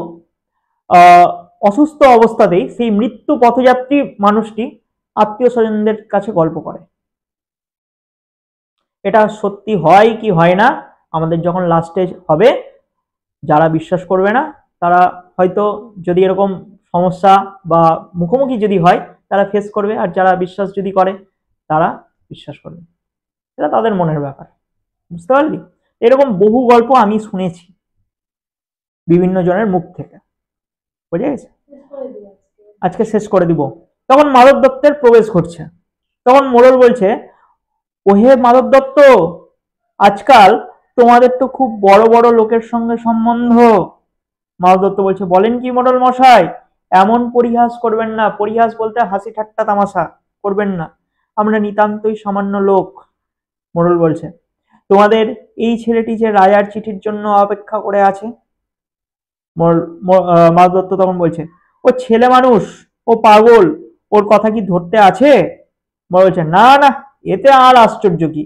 অসুস্থ অবস্থাতেই সেই মৃত্যু পথযাত্রী মানুষটি আত্মীয় স্বজনদের কাছে গল্প করে। এটা সত্যি হয় কি হয় না আমাদের যখন লাস্টে হবে, যারা বিশ্বাস করবে না তারা হয়তো যদি এরকম সমস্যা বা মুখোমুখি যদি হয় তারা ফেস করবে, আর যারা বিশ্বাস যদি করে তারা বিশ্বাস করবে, এটা তাদের মনের ব্যাপার। বুঝতে পারলি? এরকম বহু গল্প আমি শুনেছি বিভিন্ন জনের মুখ থেকে। বুঝে গেছে? আজকে শেষ করে দিব। তখন মাধব দত্তের প্রবেশ ঘটছে। তখন মোড়ল বলছে, ওহে মাধব দত্ত, আজকাল তোমাদের তো খুব বড় বড় লোকের সঙ্গে সম্বন্ধ। মাধব দত্ত বলছে, বলেন কি মোড়ল মশাই, এমন পরিহাস করবেন না। পরিহাস বলতে হাসি ঠাট্টা তামাশা করবেন না, আমরা নিতান্তই সামান্য লোক। মোড়ল বলছে, তোমাদের এই ছেলেটি যে রাজার চিঠির জন্য অপেক্ষা করে আছে। মাধব দত্ত তখন বলছে, ও ছেলে মানুষ, ও পাগল, ওর কথা কি ধরতে আছে? বলছে, না না, এতে আর আশ্চর্য কি,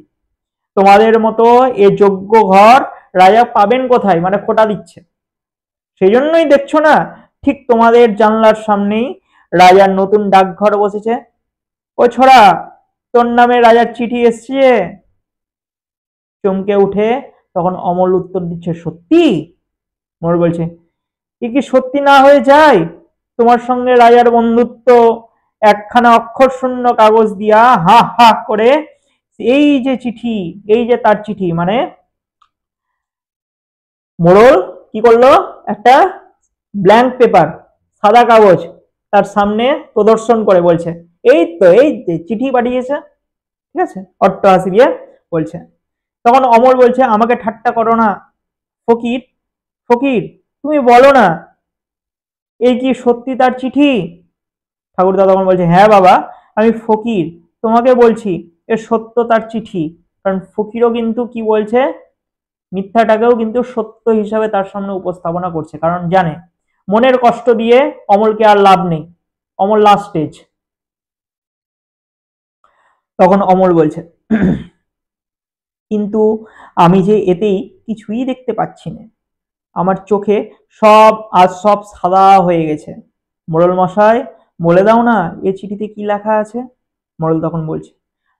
তোমাদের মতো এ যোগ্য ঘর রাজা পাবেন কোথায়? মানে খোটা দিচ্ছে। সেই জন্যই দেখছো না, ঠিক তোমাদের জানলার সামনেই রাজার নতুন ডাকঘর বসেছে। ও ছোড়া, তোর নামে রাজার চিঠি এসছে। চমকে উঠে তখন অমল উত্তর দিচ্ছে, সত্যি? মোর বলছে, এ কি সত্যি না হয়ে যায়? তোমার সঙ্গে রাজার বন্ধুত্ব একখানা অক্ষর শূন্য কাগজ দিয়া হা হা করে এই যে চিঠি, এই যে তার চিঠি, মানে মোড়ল কি করলো, একটা ব্ল্যাঙ্ক পেপার, সাদা কাগজ তার সামনে প্রদর্শন করে বলছে, এই তো এই যে চিঠি পাঠিয়েছে। ঠিক আছে, অট্টহাসি দিয়ে বলছে। তখন অমর বলছে, আমাকে ঠাট্টা করো না ফকির, ফকির তুমি বলো না, এই কি সত্যি তার চিঠি? ঠাকুরদা তখন বলছে, হ্যাঁ বাবা, আমি ফকির, তোমাকে বলছি এ সত্য তার চিঠি। কারণ ফকিরও কিন্তু কি বলছে, মিথ্যাটাকেও কিন্তু সত্য হিসাবে তার সামনে উপস্থাপনা করছে, কারণ জানে মনের কষ্ট দিয়ে অমলকে আর লাভ নেই, অমল লাস্ট স্টেজ। তখন অমল বলছে, কিন্তু আমি যে এতেই কিছুই দেখতে পাচ্ছি না, আমার চোখে সব সাদা হয়ে গেছে। মোড়ল মশাই বলে দাও না, এ চিঠিতে কি লেখা আছে? মোড়ল তখন বলছে,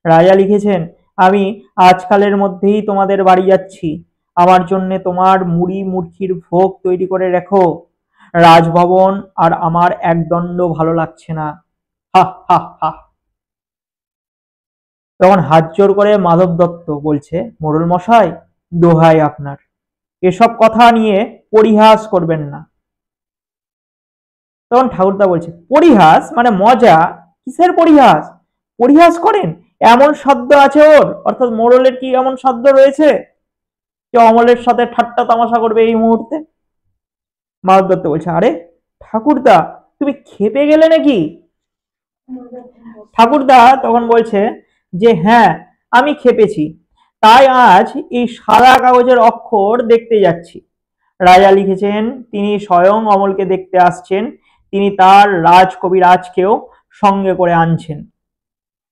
রাজা লিখেছেন, আমি আজকালের মধ্যেই তোমাদের বাড়ি যাচ্ছি, আমার জন্য তোমার মুড়ি মুরগির ভোগ তৈরি করে রেখো, রাজভবন আর আমার একদণ্ড ভালো লাগছে না। হা হা হা। তখন হাত জোর করে মাধব দত্ত বলছে, মোড়ল মশাই দোহাই আপনার, এসব কথা নিয়ে পরিহাস করবেন না। তখন ঠাকুরদা বলছে, পরিহাস মানে মজা? কিসের পরিহাস? পরিহাস করেন এমন শব্দ আছে ওর? অর্থাৎ মোড়লের কি এমন শব্দ রয়েছে যে অমলের সাথে ঠাট্টা তামাশা করবে এই মুহূর্তে? মাধব দত্ত বলছে, আরে ঠাকুরদা, তুমি খেপে গেলে নাকি? ঠাকুরদা তখন বলছে যে, হ্যাঁ আমি খেপেছি, তাই আজ এই সাদা কাগজের অক্ষর দেখতে যাচ্ছি। রাজা লিখেছেন তিনি স্বয়ং অমলকে দেখতে আসছেন, তিনি তার রাজকবিরাজকেও সঙ্গে করে আনছেন।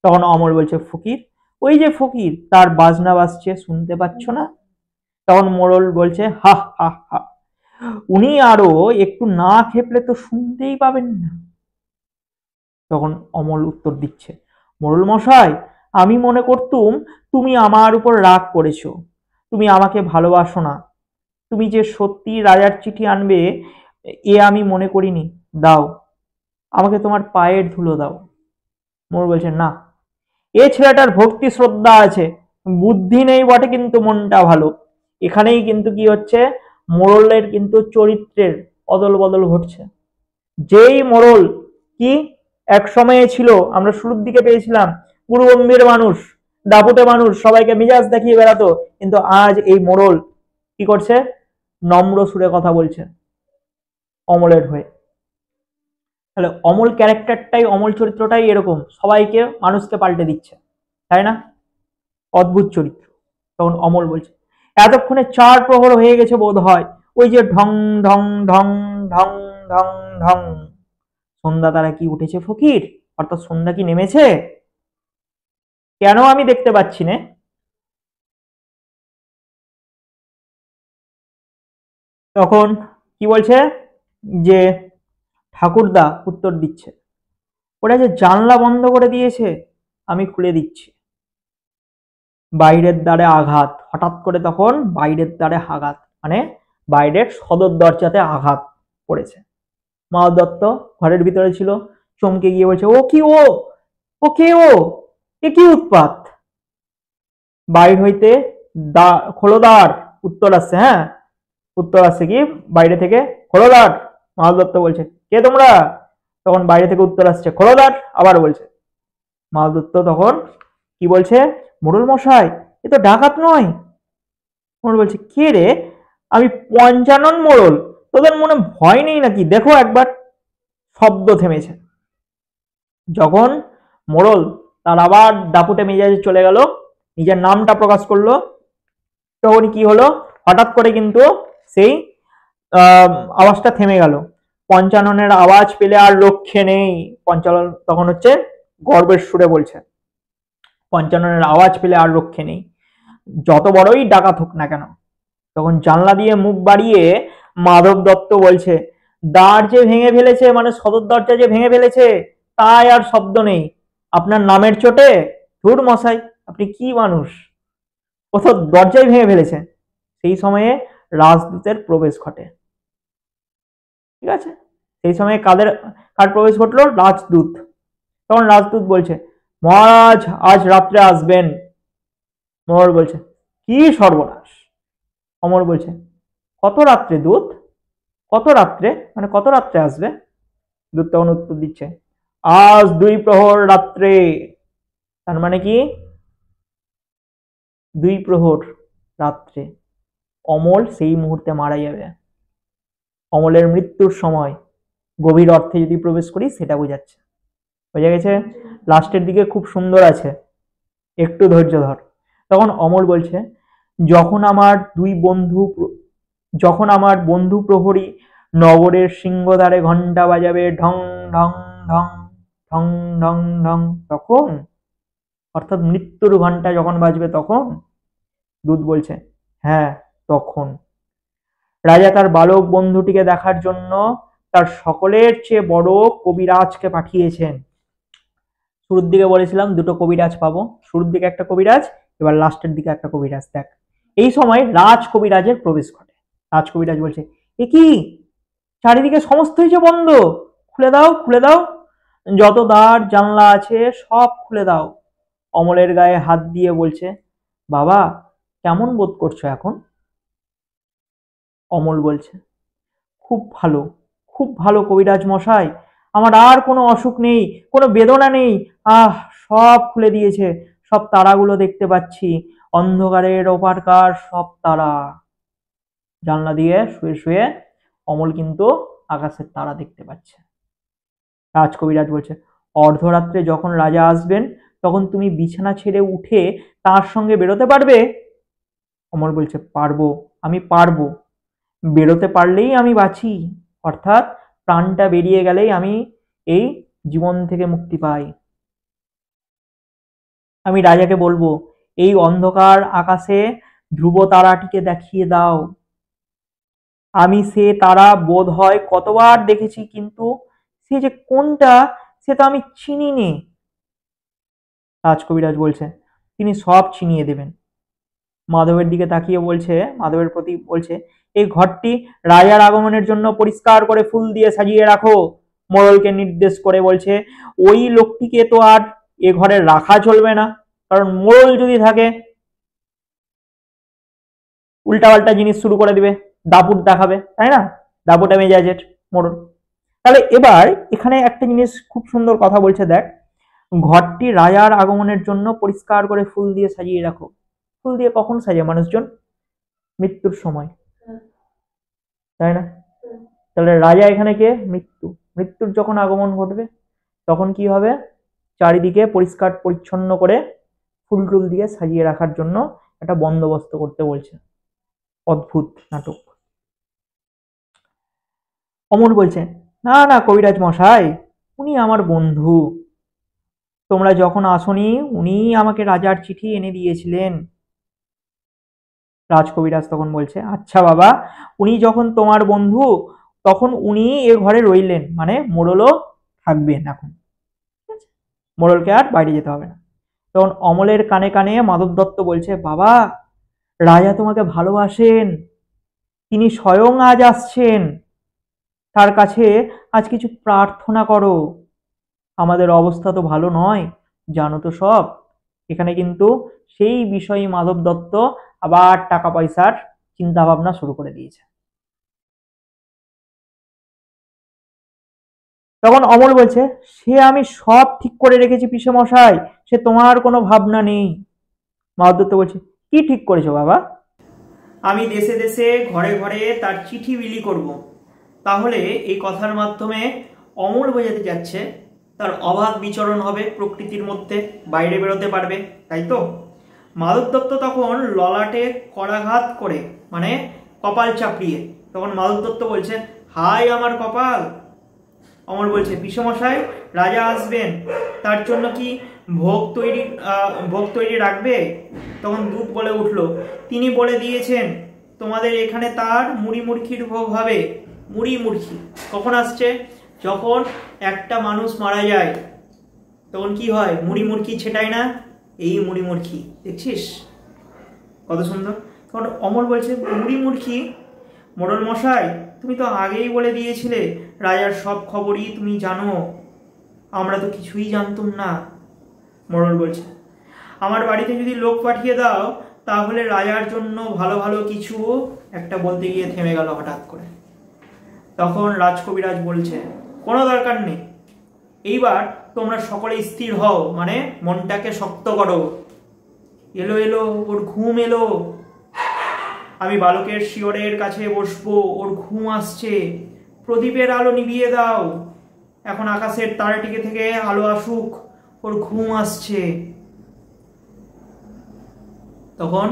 তখন অমল বলছে, ফকির, ওই যে ফকির, তার বাজনা বাজছে, শুনতে পাচ্ছ না? তখন মোড়ল বলছে, হা হা হা, উনি আরো একটু না খেপলে তো শুনতেই পাবেন না। তখন অমল উত্তর দিচ্ছে, মোড়ল মশাই, আমি মনে করতুম তুমি আমার উপর রাগ করেছো, তুমি আমাকে ভালোবাসো না, তুমি যে সত্যি রাজার চিঠি আনবে এ আমি মনে করিনি। দাও আমাকে তোমার পায়ের ধুলো দাও। মোড়ল বলছে, না, এ ছেলেটার ভক্তি শ্রদ্ধা আছে, বুদ্ধি নেই বটে কিন্তু মনটা ভালো। এখানেই কিন্তু কি হচ্ছে, মোড়লের কিন্তু চরিত্রের অদল বদল ঘটছে। যেই মোড়ল কি এক সময়ে ছিল, আমরা শুরুর দিকে পেয়েছিলাম গুরু গম্ভীর মানুষ, দাপুটে মানুষ, সবাইকে মেজাজ দেখিয়ে বেড়াতো, কিন্তু আজ এই মোড়ল কি করছে? নম্র সুরে কথা বলছে অমলের হয়ে। তাহলে অমল ক্যারেক্টারটাই, অমল চরিত্রটাই এরকম, সবাইকে মানুষকে পাল্টে দিচ্ছে, তাই না? অদ্ভুত চরিত্র। তখন অমল বলছে, এতক্ষণে 4 প্রহর হয়ে গেছে বোধ হয়, ওই যে ঢং ঢং ঢং ঢং ঢং ঢং, সন্ধ্যা তারা কি উঠেছে ফকির? অর্থাৎ সন্ধ্যা কি নেমেছে? কেন আমি দেখতে পাচ্ছি না? তখন কি বলছে যে ঠাকুরদা উত্তর দিচ্ছে, ওরা যে জানলা বন্ধ করে দিয়েছে, আমি খুলে দিচ্ছি। বাইরের দ্বারে আঘাত, হঠাৎ করে তখন বাইরের দ্বারে আঘাত, মানে বাইরের সদর দরজাতে আঘাত পড়েছে। মা দত্ত ঘরের ভিতরে ছিল, চমকে গিয়ে বলছে, ও কি, ও কে, এ কি উৎপাত? বাইর হইতে খোলদার, উত্তর আসছে, হ্যাঁ উত্তর আসছে কি বাইরে থেকে, খোলদার। মা দত্ত বলছে, কে তোমরা? তখন বাইরে থেকে উত্তর আসছে, খোলদার। আবার বলছে মা দত্ত, তখন কি বলছে, মোড়ল মশাই এ তো ডাকাত নয়। মোড়ল বলছে, কে রে? আমি পঞ্চানন মোড়ল, তোদের মনে ভয় নেই নাকি? দেখো একবার। শব্দ থেমেছে। যখন মোড়ল তার আবার দাপুটে মেজাজে চলে গেল, নিজের নামটা প্রকাশ করলো, তখন কি হলো, হঠাৎ করে কিন্তু সেই আওয়াজটা থেমে গেল। পঞ্চাননের আওয়াজ পেলে আর রক্ষে নেই। পঞ্চানন তখন হচ্ছে গর্বের সুরে বলছে, পঞ্চাননের আওয়াজ পেলে আর রক্ষে নেই, যত বড়ই ডাকাত হোক না কেন। তখন জানলা দিয়ে মুখ বাড়িয়ে মাধব দত্ত বলছে, দ্বার যে ভেঙে ফেলেছে, মানে সদর দরজা যে ভেঙে ফেলেছে, তাই আর শব্দ নেই। আপনার নামের চোটে? ধুর মশাই, আপনি কি মানুষ, ও তো দরজাই ভেঙে ফেলেছে। সেই সময়ে রাজদূতের প্রবেশ ঘটে, ঠিক আছে? সেই সময়ে কার প্রবেশ ঘটলো? রাজদূত। তখন রাজদূত বলছে, মহারাজ আজ রাত্রে আসবেন। মোহর বলছে, কি সর্বনাশ! অমর বলছে, কত রাত্রে দূত? কত রাত্রে মানে কত রাত্রে আসবে? দূত তখন উত্তর দিচ্ছে, আজ 2 প্রহর রাত্রে। তার মানে কি 2 প্রহর রাত্রে। অমল সেই মুহূর্তে মারা যাবে। অমলের মৃত্যুর সময় গভীর অর্থে যদি প্রবেশ করি, সেটা বোঝাচ্ছে। বোঝা গেছে? লাস্টের দিকে খুব সুন্দর আছে, একটু ধৈর্য ধর। তখন অমল বলছে, যখন আমার বন্ধু প্রহরী নগরের সিংহদ্বারে ঘন্টা বাজাবে, ঢং ঢং ঢং ঢং ঢং ঢং, তখন, অর্থাৎ মৃত্যুর ঘন্টা যখন বাজবে তখন? দূত বলছে, হ্যাঁ তখন। রাজা তার বালক বন্ধুটিকে দেখার জন্য তার সকলের চেয়ে বড় কবিরাজকে পাঠিয়েছেন। শুরুর দিকে বলেছিলাম 2টো কবিরাজ পাবো, শুরুর দিকে একটা কবিরাজ, এবার লাস্টের দিকে একটা কবিরাজ। দেখ, এই সময় রাজ কবিরাজের প্রবেশ ঘটে। রাজ কবিরাজ বলছে, এ কি, চারিদিকে সমস্ত হয়েছে বন্ধ, খুলে দাও, খুলে দাও, যত দ্বার জানলা আছে সব খুলে দাও। অমলের গায়ে হাত দিয়ে বলছে, বাবা কেমন বোধ করছো এখন? অমল বলছে, খুব ভালো, খুব ভালো কবিরাজ মশাই, আমার আর কোনো অসুখ নেই, কোনো বেদনা নেই। আহ, সব খুলে দিয়েছে, সব তারাগুলো দেখতে পাচ্ছি, অন্ধকারের ওপারকার সব তারা। জানলা দিয়ে শুয়ে শুয়ে অমল কিন্তু আকাশের তারা দেখতে পাচ্ছে। রাজ কবিরাজ বলছে, অর্ধরাত্রে যখন রাজা আসবেন, তখন তুমি বিছানা ছেড়ে উঠে তার সঙ্গে বেরোতে পারবে? অমল বলছে, পারবো, আমি পারবো, বেরোতে পারলেই আমি বাঁচি, অর্থাৎ প্রাণটা বেরিয়ে গেলেই আমি এই জীবন থেকে মুক্তি পাই। আমি রাজাকে বলবো, এই অন্ধকার আকাশে ধ্রুব তারাটিকে দেখিয়ে দাও। আমি সে তারা বোধ হয় কতবার দেখেছি, কিন্তু সে যে কোনটা সে তো আমি চিনি নে। রাজকবিরাজ বলছে, তিনি সব চিনিয়ে দেবেন। মাধবের দিকে তাকিয়ে বলছে, মাধবের প্রতি বলছে, এই ঘরটি রাজার আগমনের জন্য পরিষ্কার করে ফুল দিয়ে সাজিয়ে রাখো। মোড়লকে নির্দেশ করে বলছে, ওই লোকটিকে তো আর এ ঘরে রাখা চলবে না, কারণ মোড়ল যদি থাকে উল্টাপাল্টা জিনিস শুরু করে দিবে, দাপুট দেখাবে, তাই না? দাপুটে মেজাজের মোড়ল। তাহলে এবার এখানে একটা জিনিস খুব সুন্দর কথা বলছে, দেখ, ঘরটি রাজার আগমনের জন্য পরিষ্কার করে ফুল দিয়ে সাজিয়ে রাখো। ফুল দিয়ে কখন সাজে মানুষজন? মৃত্যুর সময়, তাই না? তাহলে রাজা এখানে কে? মৃত্যু। মৃত্যুর যখন আগমন ঘটবে তখন কি হবে? চারিদিকে পরিষ্কার পরিচ্ছন্ন করে ফুল টুল দিয়ে সাজিয়ে রাখার জন্য একটা বন্দোবস্ত করতে বলছে। অদ্ভুত নাটক। অমর বলছে, না না কবিরাজ মশাই, উনি আমার বন্ধু, তোমরা যখন আসনি উনি আমাকে রাজার চিঠি এনে দিয়েছিলেন। রাজকবিরাজ তখন বলছে, আচ্ছা বাবা, উনি যখন তোমার বন্ধু তখন উনি এ ঘরে রইলেন, মানে মোড়লও থাকবেন এখন, মোড়লকে আর বাইরে যেতে হবে না। তখন অমলের কানে কানে মাধব দত্ত বলছে, বাবা, রাজা তোমাকে ভালোবাসেন, তিনি স্বয়ং আজ আসছেন, তার কাছে আজ কিছু প্রার্থনা করো। আমাদের অবস্থা তো ভালো নয়, জানো তো সব। এখানে কিন্তু সেই বিষয়ে মাধব দত্ত আবার টাকা পয়সার চিন্তা ভাবনা শুরু করে দিয়েছে। তখন অমল বলছে, সে আমি সব ঠিক করে রেখেছি পিসে মশাই, সে তোমার কোনো ভাবনা নেই। মাধব দত্ত বলছে, কি ঠিক করেছো বাবা? আমি দেশে দেশে ঘরে ঘরে তার চিঠি বিলি করব। তাহলে এই কথার মাধ্যমে অমল বোঝাতে যাচ্ছে তার অবাধ বিচরণ হবে প্রকৃতির মধ্যে, বাইরে বেরোতে পারবে, তাই তো? মাধব দত্ত তখন ললাটে করাঘাত করে, মানে কপাল চাপড়িয়ে, তখন মাধব দত্ত বলছে, হাই আমার কপাল। অমর বলছে, পিসমশাই, রাজা আসবেন, তার জন্য কি ভোগ তৈরি রাখবে? তখন দূত বলে উঠল, তিনি বলে দিয়েছেন তোমাদের এখানে তার মুড়ি মুড়কির ভোগ হবে। মুড়ি মুড়কি কখন আসছে? যখন একটা মানুষ মারা যায় তখন কি হয়? মুড়ি মুড়কি ছেটায় না? এই মুড়ি মুড়কি, দেখছিস কত সুন্দর। তখন অমর বলছে, মুড়ি মুড়কি? মোড়ল মশাই, তুমি তো আগেই বলে দিয়েছিলে রাজার সব খবরই তুমি জানো, আমরা তো কিছুই জানতাম না। মোড়ল বলছে, আমার বাড়িতে যদি লোক পাঠিয়ে দাও তাহলে রাজার জন্য ভালো ভালো কিছু একটা বলতে গিয়ে থেমে গেল হঠাৎ করে। তখন রাজকবিরাজ বলছে, কোনো দরকার নেই, এইবার তোমরা সকলে স্থির হও, মানে মনটাকে শক্ত করো। এলো এলো, ওর ঘুম এলো, আমি বালকের শিয়রের কাছে বসবো, ওর ঘুম আসছে, প্রদীপের আলো নিভিয়ে দাও, এখন আকাশের তারাটিকে থেকে আলো আসুক, ওর ঘুম আসছে। তখন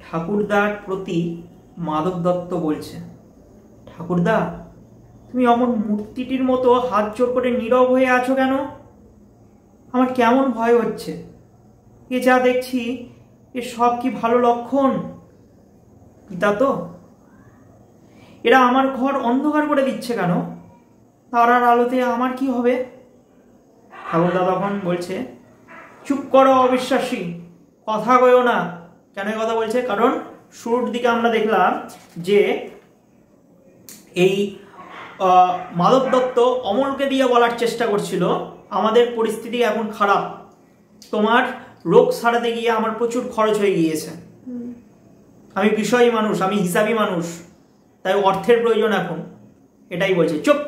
ঠাকুরদার প্রতি মাধব দত্ত বলছে, ঠাকুরদা, তুমি অমন মূর্তিটির মতো হাত জোর করে নীরব হয়ে আছো কেন? আমার কেমন ভয় হচ্ছে। এ যা দেখছি এ সব কি ভালো লক্ষণ? পিতা তো, এরা আমার ঘর অন্ধকার করে দিচ্ছে কেন? তারার আলোতে আমার কি হবে? ঠাকুরদা তখন বলছে, চুপ করো অবিশ্বাসী, কথা কয়ো না। কেন কথা বলছে? কারণ শুরুর দিকে আমরা দেখলাম যে এই মাধব দত্ত অমলকে দিয়ে বলার চেষ্টা করছিল, আমাদের পরিস্থিতি এখন খারাপ, তোমার রোগ সারাতে গিয়ে আমার প্রচুর খরচ হয়ে গিয়েছে, আমি বিষয়ী মানুষ, আমি হিসাবী মানুষ, তাই অর্থের প্রয়োজন এখন, এটাই বলছে। চুপ।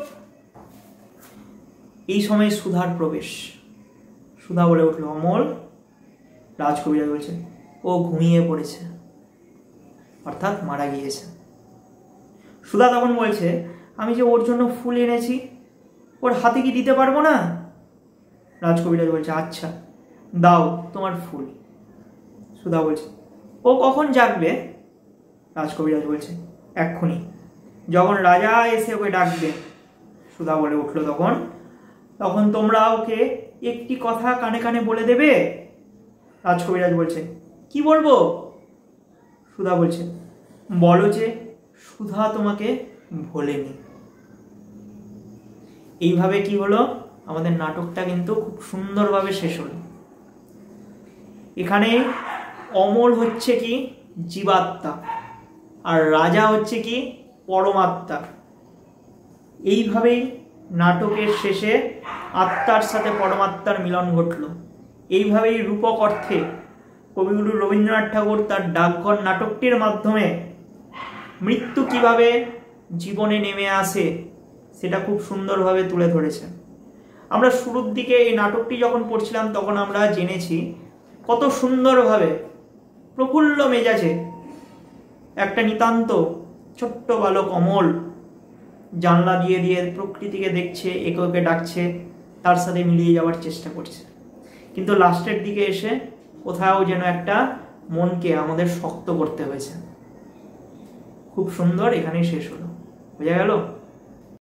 এই সময় সুধার প্রবেশ। সুধা বলে উঠল, অমল। রাজকবিরাজ বলছে, ও ঘুমিয়ে পড়েছে, অর্থাৎ মারা গিয়েছে। সুধা তখন বলছে, আমি যে ওর জন্য ফুল এনেছি, ওর হাতে কি দিতে পারবো না? রাজকবিরাজ বলছে, আচ্ছা দাও তোমার ফুল। সুধা বলছে, ও কখন জাগবে? রাজকবিরাজ বলছে, এক্ষুনি, যখন রাজা এসে ওকে ডাকবে। সুধা বলে উঠল, তখন তোমরা ওকে একটি কথা কানে কানে বলে দেবে। রাজকবিরাজ বলছে, কি বলবো? সুধা বলছে, বলো যে সুধা তোমাকে ভোলেনি। এইভাবে কি হলো? আমাদের নাটকটা কিন্তু খুব সুন্দরভাবে শেষ হলো। এখানে অমল হচ্ছে কি? জীবাত্মা, আর রাজা হচ্ছে কি? পরমাত্মা। এইভাবেই নাটকের শেষে আত্মার সাথে পরমাত্মার মিলন ঘটল। এইভাবেই রূপক অর্থে কবিগুরু রবীন্দ্রনাথ ঠাকুর তার ডাকঘর নাটকটির মাধ্যমে মৃত্যু কিভাবে জীবনে নেমে আসে সেটা খুব সুন্দরভাবে তুলে ধরেছেন। আমরা শুরুর দিকে এই নাটকটি যখন পড়ছিলাম তখন আমরা জেনেছি কত সুন্দরভাবে প্রফুল্ল মেজাজে একটা নিতান্ত ছোট্ট বালক অমল জানলা দিয়ে দিয়ে প্রকৃতিকে দেখছে, একে ওকে ডাকছে, তার সাথে মিলিয়ে যাওয়ার চেষ্টা করছে। কিন্তু লাস্টের দিকে এসে কোথাও যেন একটা মনকে আমাদের শক্ত করতে হয়েছে। খুব সুন্দর, এখানেই শেষ হলো। বোঝা গেল?